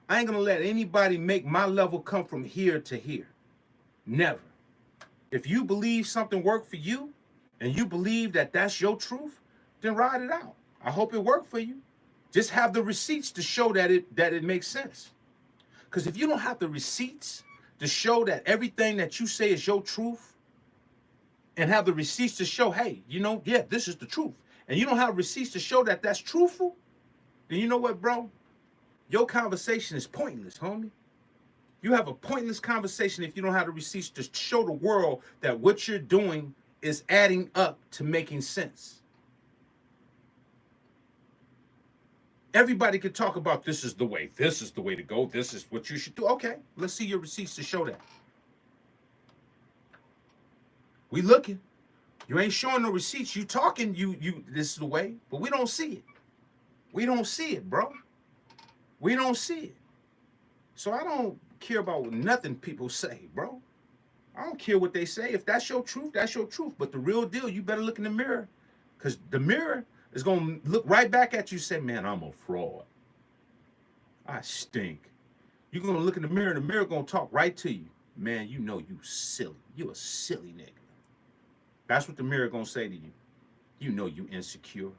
I ain't gonna let anybody make my level come from here to here. Never. If you believe something worked for you and you believe that that's your truth, then ride it out. I hope it worked for you. Just have the receipts to show that it makes sense. Because if you don't have the receipts to show that everything that you say is your truth, and have the receipts to show, hey, you know, yeah, this is the truth, and you don't have receipts to show that that's truthful, then you know what, bro? Your conversation is pointless, homie. You have a pointless conversation if you don't have the receipts to show the world that what you're doing is adding up to making sense. Everybody can talk about this is the way to go, this is what you should do. Okay, let's see your receipts to show that. We looking. You ain't showing no receipts. You talking, this is the way, but we don't see it. We don't see it, bro. We don't see it. So I don't care about what nothing people say, bro. I don't care what they say. If that's your truth, that's your truth. But the real deal, you better look in the mirror. Because the mirror is going to look right back at you and say, man, I'm a fraud. I stink. You're going to look in the mirror, and the mirror going to talk right to you. Man, you know you silly. You a silly nigga. That's what the mirror going to say to you. You know you insecure.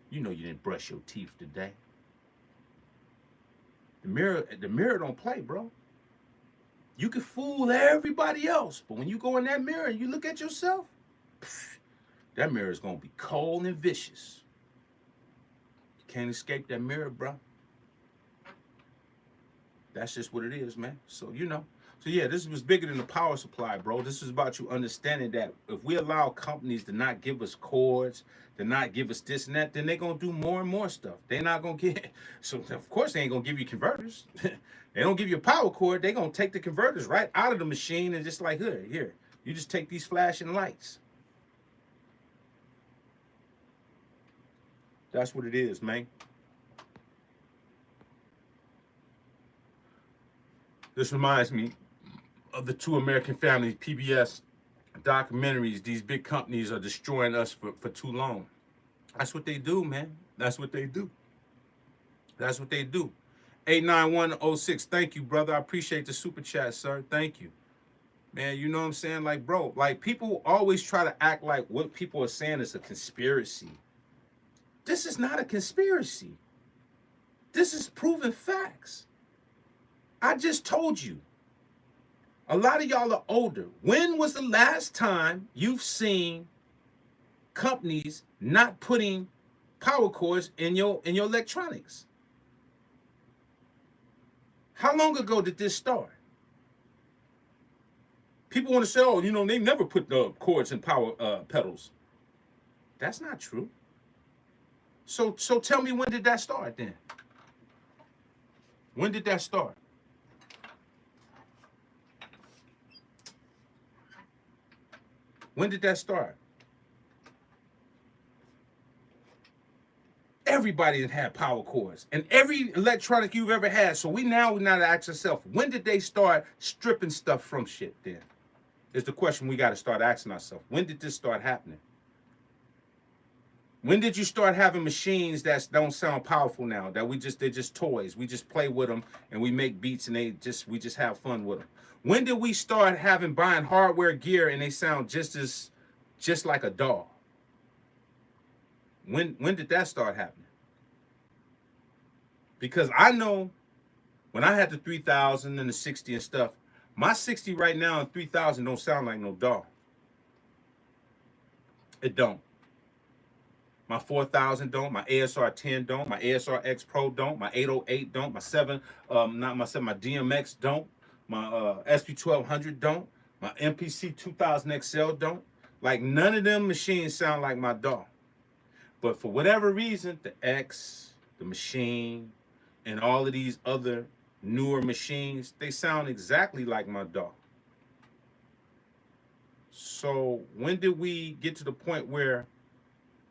You know you didn't brush your teeth today. The mirror don't play, bro. You can fool everybody else, but when you go in that mirror and you look at yourself, that mirror is going to be cold and vicious. You can't escape that mirror, bro. That's just what it is, man. So, you know. So, yeah, this was bigger than the power supply, bro. This is about you understanding that if we allow companies to not give us cords, to not give us this and that, then they're going to do more and more stuff. They're not going to get... So, of course, they ain't going to give you converters. They don't give you a power cord. They're going to take the converters right out of the machine and just like, here, you just take these flashing lights. That's what it is, man. This reminds me of the Two American Families PBS documentaries. These big companies are destroying us for too long. That's what they do, man. That's what they do. That's what they do. 89106. Thank you, brother. I appreciate the super chat, sir. Thank you. Man, you know what I'm saying? Like, bro, like people always try to act like what people are saying is a conspiracy. This is not a conspiracy. This is proven facts. I just told you. A lot of y'all are older. When was the last time you've seen companies not putting power cords in your electronics? How long ago did this start? People want to say, oh, you know, they never put the chords in power pedals. That's not true. So tell me, when did that start then? When did that start? When did that start? Everybody that had power chords and every electronic you've ever had. So we now ask ourselves, when did they start stripping stuff from shit then? Is the question we got to start asking ourselves. When did this start happening? When did you start having machines that don't sound powerful now? That they're just toys. We just play with them and we make beats and we just have fun with them. When did we start buying hardware gear and they sound just like a DAW? When did that start happening? Because I know when I had the 3000 and the 60 and stuff, my 60 right now and 3000 don't sound like no DAW. It don't. My 4000 don't, my ASR 10 don't, my ASR X Pro don't, my 808 don't, my my DMX don't, my SP 1200 don't, my MPC 2000 XL don't. Like, none of them machines sound like my DAW. But for whatever reason, the X, the Machine, and all of these other newer machines, they sound exactly like my DAW. So when did we get to the point where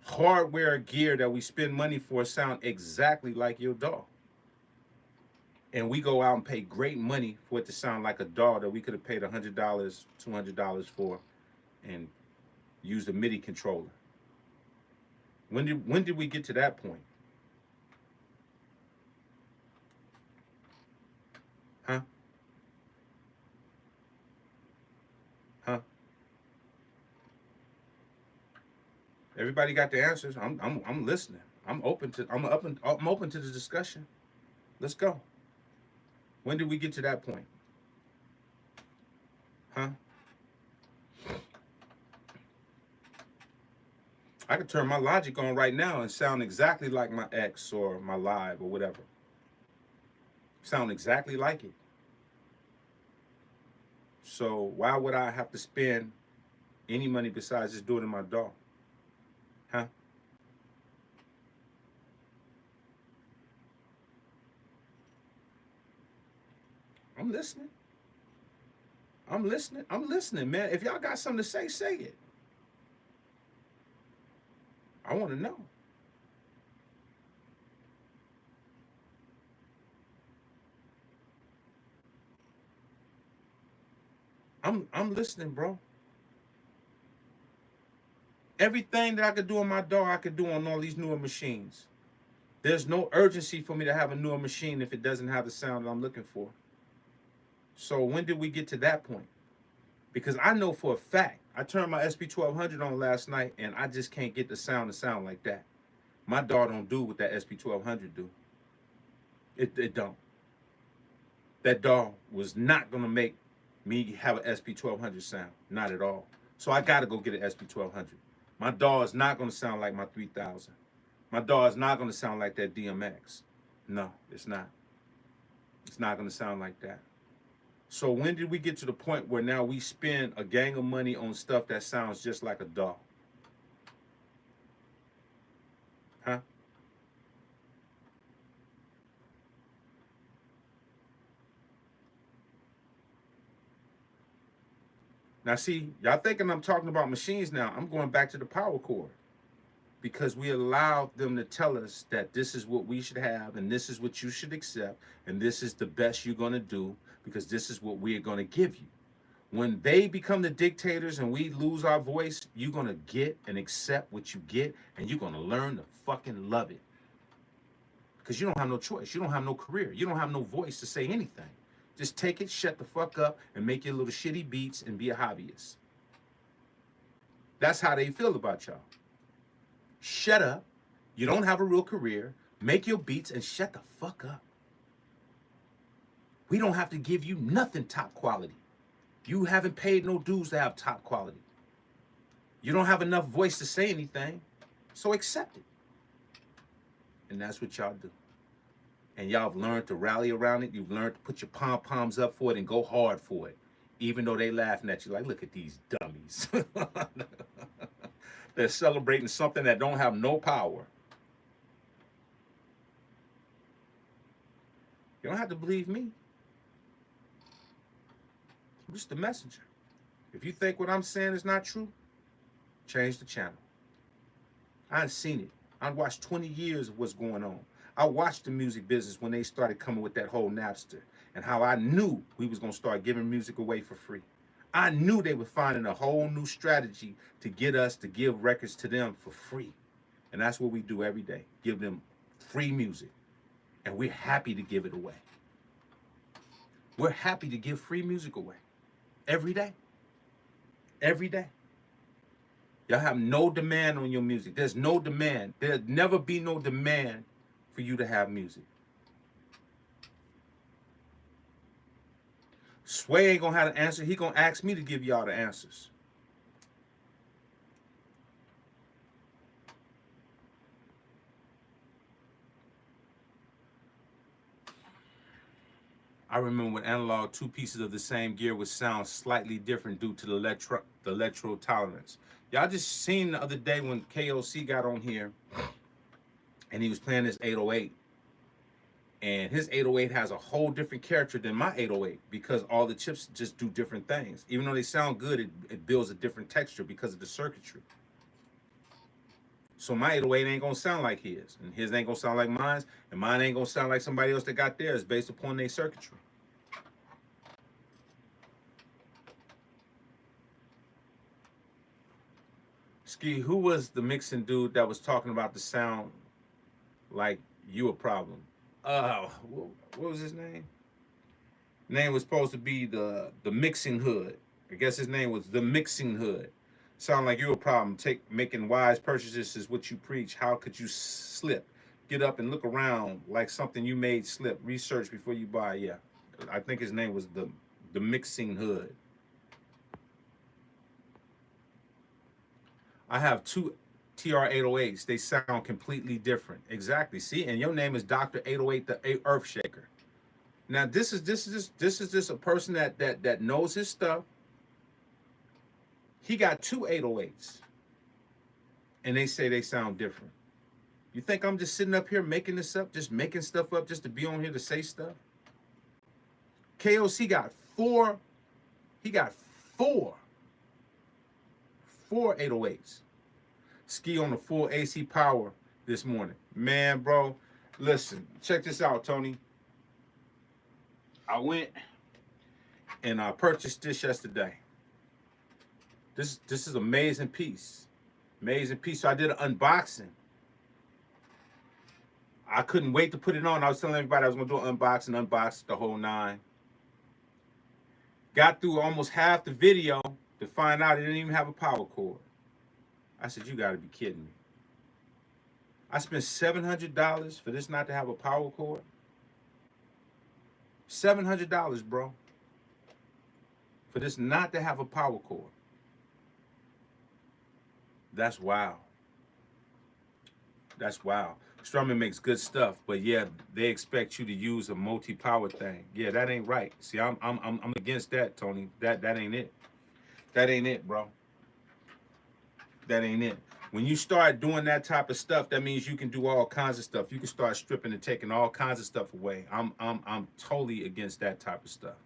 hardware gear that we spend money for sound exactly like your DAW? And we go out and pay great money for it to sound like a DAW that we could have paid $100, $200 for and used a MIDI controller. When did we get to that point? Huh? Huh? Everybody got the answers. I'm listening. I'm open to the discussion. Let's go. When did we get to that point? Huh? I could turn my Logic on right now and sound exactly like my X or my Live or whatever. Sound exactly like it. So why would I have to spend any money besides just doing it in my DAW? Huh? I'm listening. I'm listening. I'm listening, man. If y'all got something to say, say it. I want to know. I'm listening, bro. Everything that I could do on my DAW, I could do on all these newer machines. There's no urgency for me to have a newer machine if it doesn't have the sound that I'm looking for. So when did we get to that point? Because I know for a fact, I turned my SP 1200 on last night and I just can't get the sound to sound like that. My DAW don't do what that SP 1200 do. It don't. That DAW was not gonna make me have an SP 1200 sound, not at all. So I gotta go get an SP 1200. My DAW is not gonna sound like my 3000. My DAW is not gonna sound like that DMX. No, it's not. It's not gonna sound like that. So when did we get to the point where now we spend a gang of money on stuff that sounds just like a DAW? Huh? Now see, y'all thinking I'm talking about machines now. I'm going back to the power chord. Because we allowed them to tell us that this is what we should have and this is what you should accept and this is the best you're going to do because this is what we're going to give you. When they become the dictators and we lose our voice, you're going to get and accept what you get and you're going to learn to fucking love it. Because you don't have no choice. You don't have no career. You don't have no voice to say anything. Just take it, shut the fuck up, and make your little shitty beats and be a hobbyist. That's how they feel about y'all. Shut up. You don't have a real career. Make your beats and shut the fuck up. We don't have to give you nothing top quality. You haven't paid no dues to have top quality. You don't have enough voice to say anything, so accept it. And that's what y'all do. And y'all have learned to rally around it. You've learned to put your pom-poms up for it and go hard for it. even though they laughing at you like, look at these dummies. They're celebrating something that don't have no power. You don't have to believe me. I'm just a messenger. If you think what I'm saying is not true, change the channel. I've seen it. I've watched 20 years of what's going on. I watched the music business when they started coming with that whole Napster, and how I knew we was going to start giving music away for free. I knew they were finding a whole new strategy to get us to give records to them for free. And that's what we do every day, give them free music. And we're happy to give it away. We're happy to give free music away every day. Every day. Y'all have no demand on your music. There's no demand. There'll never be no demand for you to have music. Sway ain't gonna have the answer. He gonna ask me to give y'all the answers. I remember when analog, two pieces of the same gear would sound slightly different due to the electro tolerance. Y'all just seen the other day when KOC got on here and he was playing this 808. And his 808 has a whole different character than my 808 because all the chips just do different things. Even though they sound good, it builds a different texture because of the circuitry. So my 808 ain't gonna sound like his, and his ain't gonna sound like mine, and mine ain't gonna sound like somebody else that got theirs based upon their circuitry. Ski, who was the mixing dude that was talking about the sound like you a problem? What was his name? Name was supposed to be the mixing hood. I guess his name was the mixing hood. Sound like you a problem. Making wise purchases is what you preach. How could you slip? Get up and look around like something you made slip. Research before you buy. Yeah, I think his name was the mixing hood. I have two TR-808s. They sound completely different. Exactly. See, and your name is Dr. 808, the Earth Shaker. Now this is just a person that knows his stuff. He got two 808s, and they say they sound different. You think I'm just sitting up here making this up, just making stuff up just to be on here to say stuff? KOC got four. He got four 808s. Ski on the full AC power this morning. Man, bro, listen, check this out, Tony. I went and I purchased this yesterday. This is amazing piece. Amazing piece. So I did an unboxing. I couldn't wait to put it on. I was telling everybody I was going to do an unboxing, unbox the whole nine. Got through almost half the video to find out it didn't even have a power cord. I said, you got to be kidding me. I spent $700 for this not to have a power cord. $700, bro. For this not to have a power cord. That's wow. That's wow. Strummer makes good stuff, but yeah, they expect you to use a multi-power thing. Yeah, that ain't right. See, I'm against that, Tony. That ain't it. That ain't it, bro. That ain't it. When you start doing that type of stuff, that means you can do all kinds of stuff. You can start stripping and taking all kinds of stuff away. I'm totally against that type of stuff.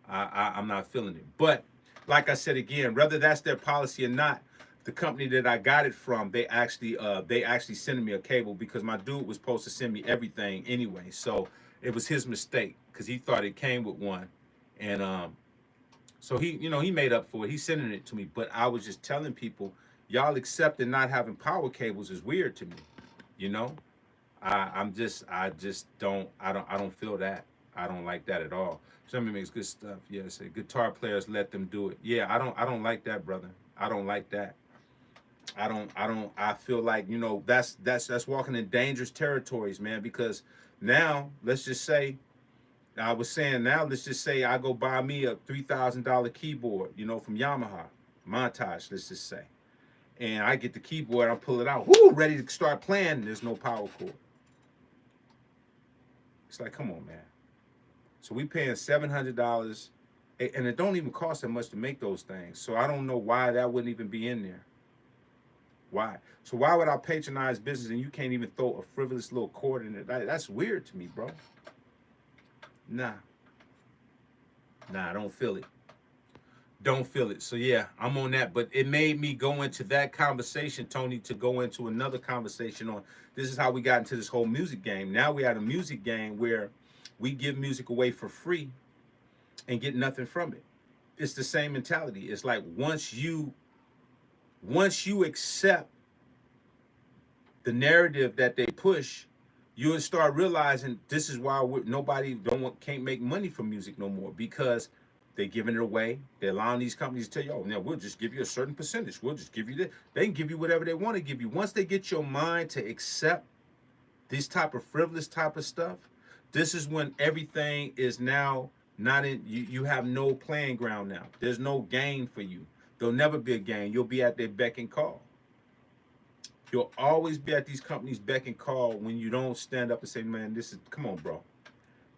I'm not feeling it. But like I said again, whether that's their policy or not, the company that I got it from, they actually sent me a cable because my dude was supposed to send me everything anyway. So it was his mistake because he thought it came with one, and so he made up for it. He's sending it to me. But I was just telling people, y'all accepting not having power cables is weird to me. You know, I don't feel that. I don't like that at all. Somebody makes good stuff. Yeah, say guitar players let them do it. Yeah, I don't like that, brother. I don't like that. I feel like, that's walking in dangerous territories, man, because now let's just say I go buy me a $3,000 keyboard, from Yamaha, Montage, let's just say. And I get the keyboard, I pull it out, ready to start playing, and there's no power cord. It's like, come on, man. So we paying $700 And it don't even cost that much to make those things. So I don't know why that wouldn't even be in there. Why? So why would I patronize business and you can't even throw a frivolous little chord in it? That's weird to me, bro. Nah. Nah, I don't feel it. Don't feel it. So yeah, I'm on that. But it made me go into that conversation, Tony, to go into another conversation on this is how we got into this whole music game. Now we had a music game where we give music away for free and get nothing from it. It's the same mentality. It's like once you accept the narrative that they push, you'll start realizing this is why nobody can't make money from music no more, because they're giving it away. They're allowing these companies to tell you, oh, now we'll just give you a certain percentage. We'll just give you this. They can give you whatever they want to give you. Once they get your mind to accept this type of frivolous type of stuff, this is when everything is now not in, you have no playing ground now. There's no gain for you. There'll never be a gain. You'll be at their beck and call. You'll always be at these companies beck and call when you don't stand up and say, man, come on, bro.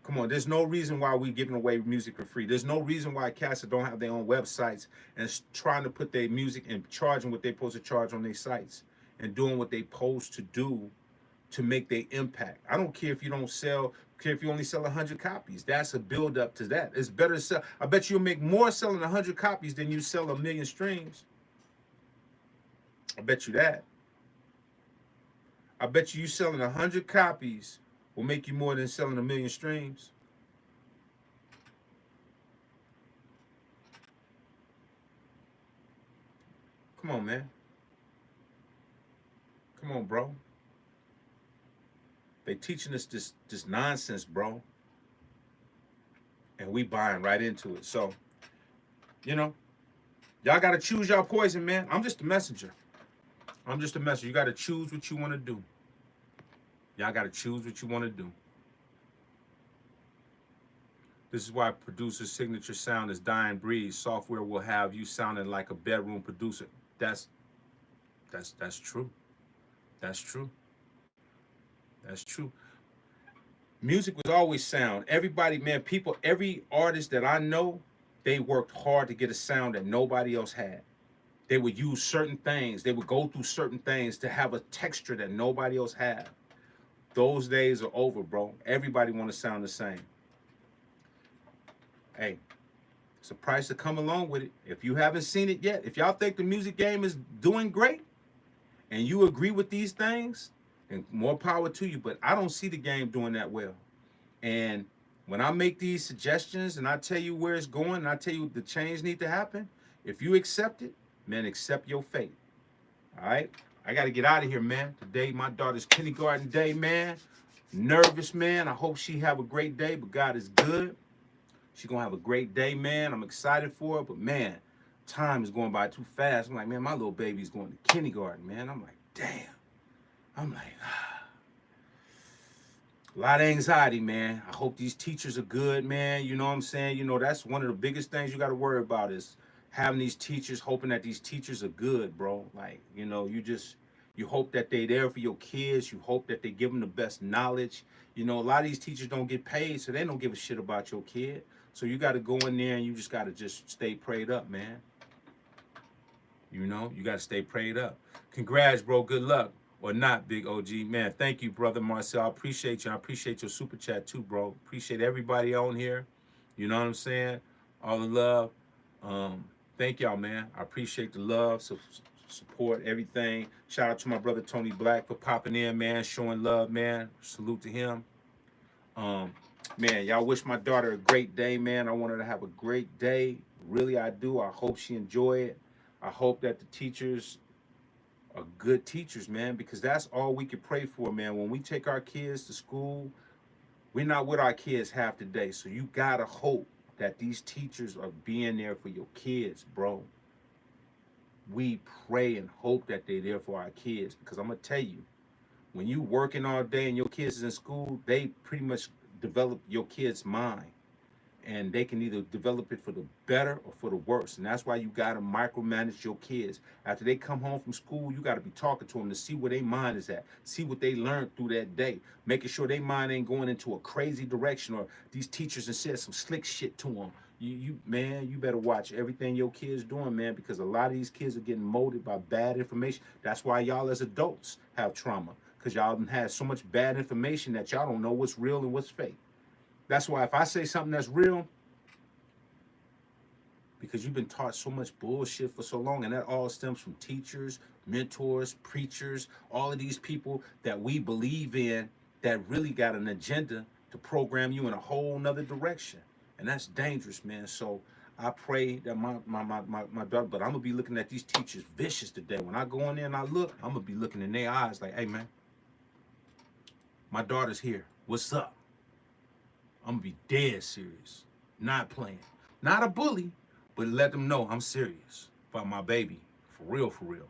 Come on. There's no reason why we're giving away music for free. There's no reason why cats that don't have their own websites and trying to put their music and charging what they're supposed to charge on their sites and doing what they're supposed to do to make their impact. I don't care if you don't sell, care if you only sell 100 copies. That's a build up to that. It's better to sell. I bet you'll make more selling 100 copies than you sell 1 million streams. I bet you that. I bet you selling 100 copies will make you more than selling 1 million streams. Come on, man. Come on, bro. They teaching us this nonsense, bro. And we buying right into it. So, y'all got to choose y'all poison, man. I'm just a messenger. I'm just a messenger. You got to choose what you want to do. Y'all got to choose what you want to do. This is why producer's signature sound is dying breed. Software will have you sounding like a bedroom producer. That's true. That's true. That's true. Music was always sound. Everybody, man, every artist that I know, they worked hard to get a sound that nobody else had. They would use certain things. They would go through certain things to have a texture that nobody else had. Those days are over, bro. Everybody want to sound the same. Hey, it's a price to come along with it. If you haven't seen it yet, if y'all think the music game is doing great and you agree with these things, and more power to you, but I don't see the game doing that well. And when I make these suggestions and I tell you where it's going and I tell you the change need to happen, if you accept it, man, accept your fate. All right? I got to get out of here, man. Today, my daughter's kindergarten day, man. Nervous, man. I hope she have a great day, but God is good. She's going to have a great day, man. I'm excited for her, but man, time is going by too fast. I'm like, man, my little baby's going to kindergarten, man. I'm like, damn. I'm like, a lot of anxiety, man. I hope these teachers are good, man. You know what I'm saying? That's one of the biggest things you got to worry about is having these teachers, hoping that these teachers are good, bro. Like, you hope that they're there for your kids. You hope that they give them the best knowledge. A lot of these teachers don't get paid, so they don't give a shit about your kid. So you got to go in there and you just got to just stay prayed up, man. You got to stay prayed up. Congrats, bro. Good luck. Or not, Big OG. Man, thank you, Brother Marcel. I appreciate you. I appreciate your super chat too, bro. Appreciate everybody on here. You know what I'm saying? All the love. Thank y'all, man. I appreciate the love, support, everything. Shout out to my brother Tony Black for popping in, man, showing love, man. Salute to him. Man, y'all wish my daughter a great day, man. I want her to have a great day. Really, I do. I hope she enjoy it. I hope that the teachers are good teachers, man, because that's all we can pray for, man. When we take our kids to school, we're not with our kids half the day. So you gotta hope that these teachers are being there for your kids, bro. We pray and hope that they're there for our kids, because I'm gonna tell you, when you working all day and your kids is in school, they pretty much develop your kid's mind. And they can either develop it for the better or for the worse. And that's why you got to micromanage your kids. After they come home from school, you got to be talking to them to see where their mind is at. See what they learned through that day. Making sure their mind ain't going into a crazy direction or these teachers have said some slick shit to them. Man, you better watch everything your kids doing, man, because a lot of these kids are getting molded by bad information. That's why y'all as adults have trauma, because y'all done had so much bad information that y'all don't know what's real and what's fake. That's why if I say something that's real, because you've been taught so much bullshit for so long, and that all stems from teachers, mentors, preachers, all of these people that we believe in that really got an agenda to program you in a whole nother direction. And that's dangerous, man. So I pray that my daughter, but I'm gonna be looking at these teachers vicious today. When I go in there and I look, I'm gonna be looking in their eyes like, hey man, my daughter's here. What's up? I'm gonna be dead serious. Not playing. Not a bully, but let them know I'm serious about my baby. For real, for real.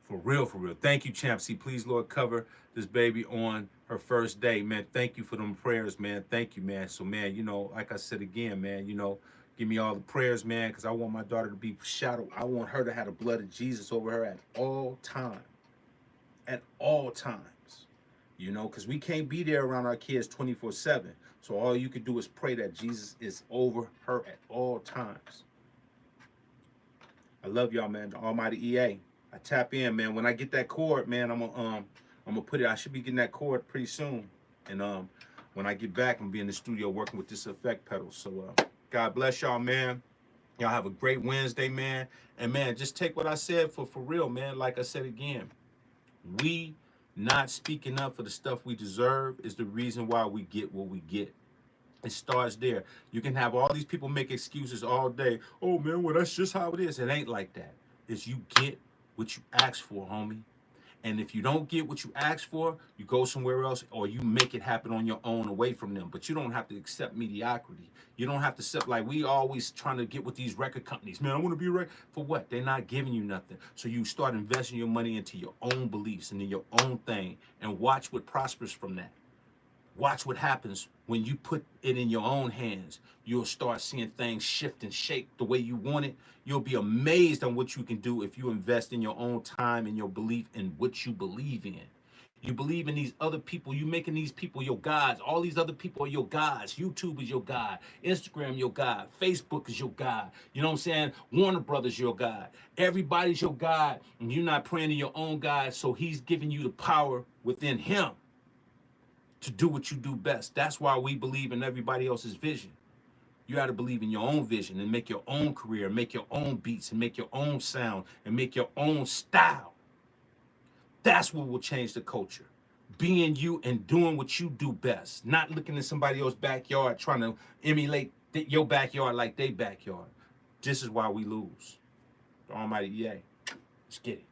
For real, for real. Thank you, Champ C. Please, Lord, cover this baby on her first day. Man, thank you for them prayers, man. Thank you, man. So, man, you know, like I said again, man, you know, give me all the prayers, man, because I want my daughter to be shadowed. I want her to have the blood of Jesus over her at all times. At all times. You know, because we can't be there around our kids 24/7. So all you can do is pray that Jesus is over her at all times. I love y'all, man. The Almighty EA. I tap in, man. When I get that cord, man, I'm gonna put it. I should be getting that cord pretty soon. And when I get back, I'm gonna be in the studio working with this effect pedal. So God bless y'all, man. Y'all have a great Wednesday, man. And man, just take what I said for real, man. Like I said again, we not speaking up for the stuff we deserve is the reason why we get what we get. It starts there. You can have all these people make excuses all day. Oh man, well that's just how it is. It ain't like that. It's you get what you ask for, homie. And if you don't get what you ask for, you go somewhere else or you make it happen on your own away from them. But you don't have to accept mediocrity. You don't have to accept, like we always trying to get with these record companies. Man, I want to be right. For what? They're not giving you nothing. So you start investing your money into your own beliefs and in your own thing and watch what prospers from that. Watch what happens when you put it in your own hands. You'll start seeing things shift and shape the way you want it. You'll be amazed on what you can do if you invest in your own time and your belief in what you believe in. You believe in these other people. You making these people your gods. All these other people are your gods. YouTube is your god. Instagram your god. Facebook is your god. You know what I'm saying? Warner Brothers your god. Everybody's your god. And you're not praying to your own God. So he's giving you the power within him to do what you do best. That's why we believe in everybody else's vision. You got to believe in your own vision and make your own career, make your own beats and make your own sound and make your own style. That's what will change the culture. Being you and doing what you do best. Not looking at somebody else's backyard trying to emulate your backyard like their backyard. This is why we lose. The Almighty EA. Let's get it.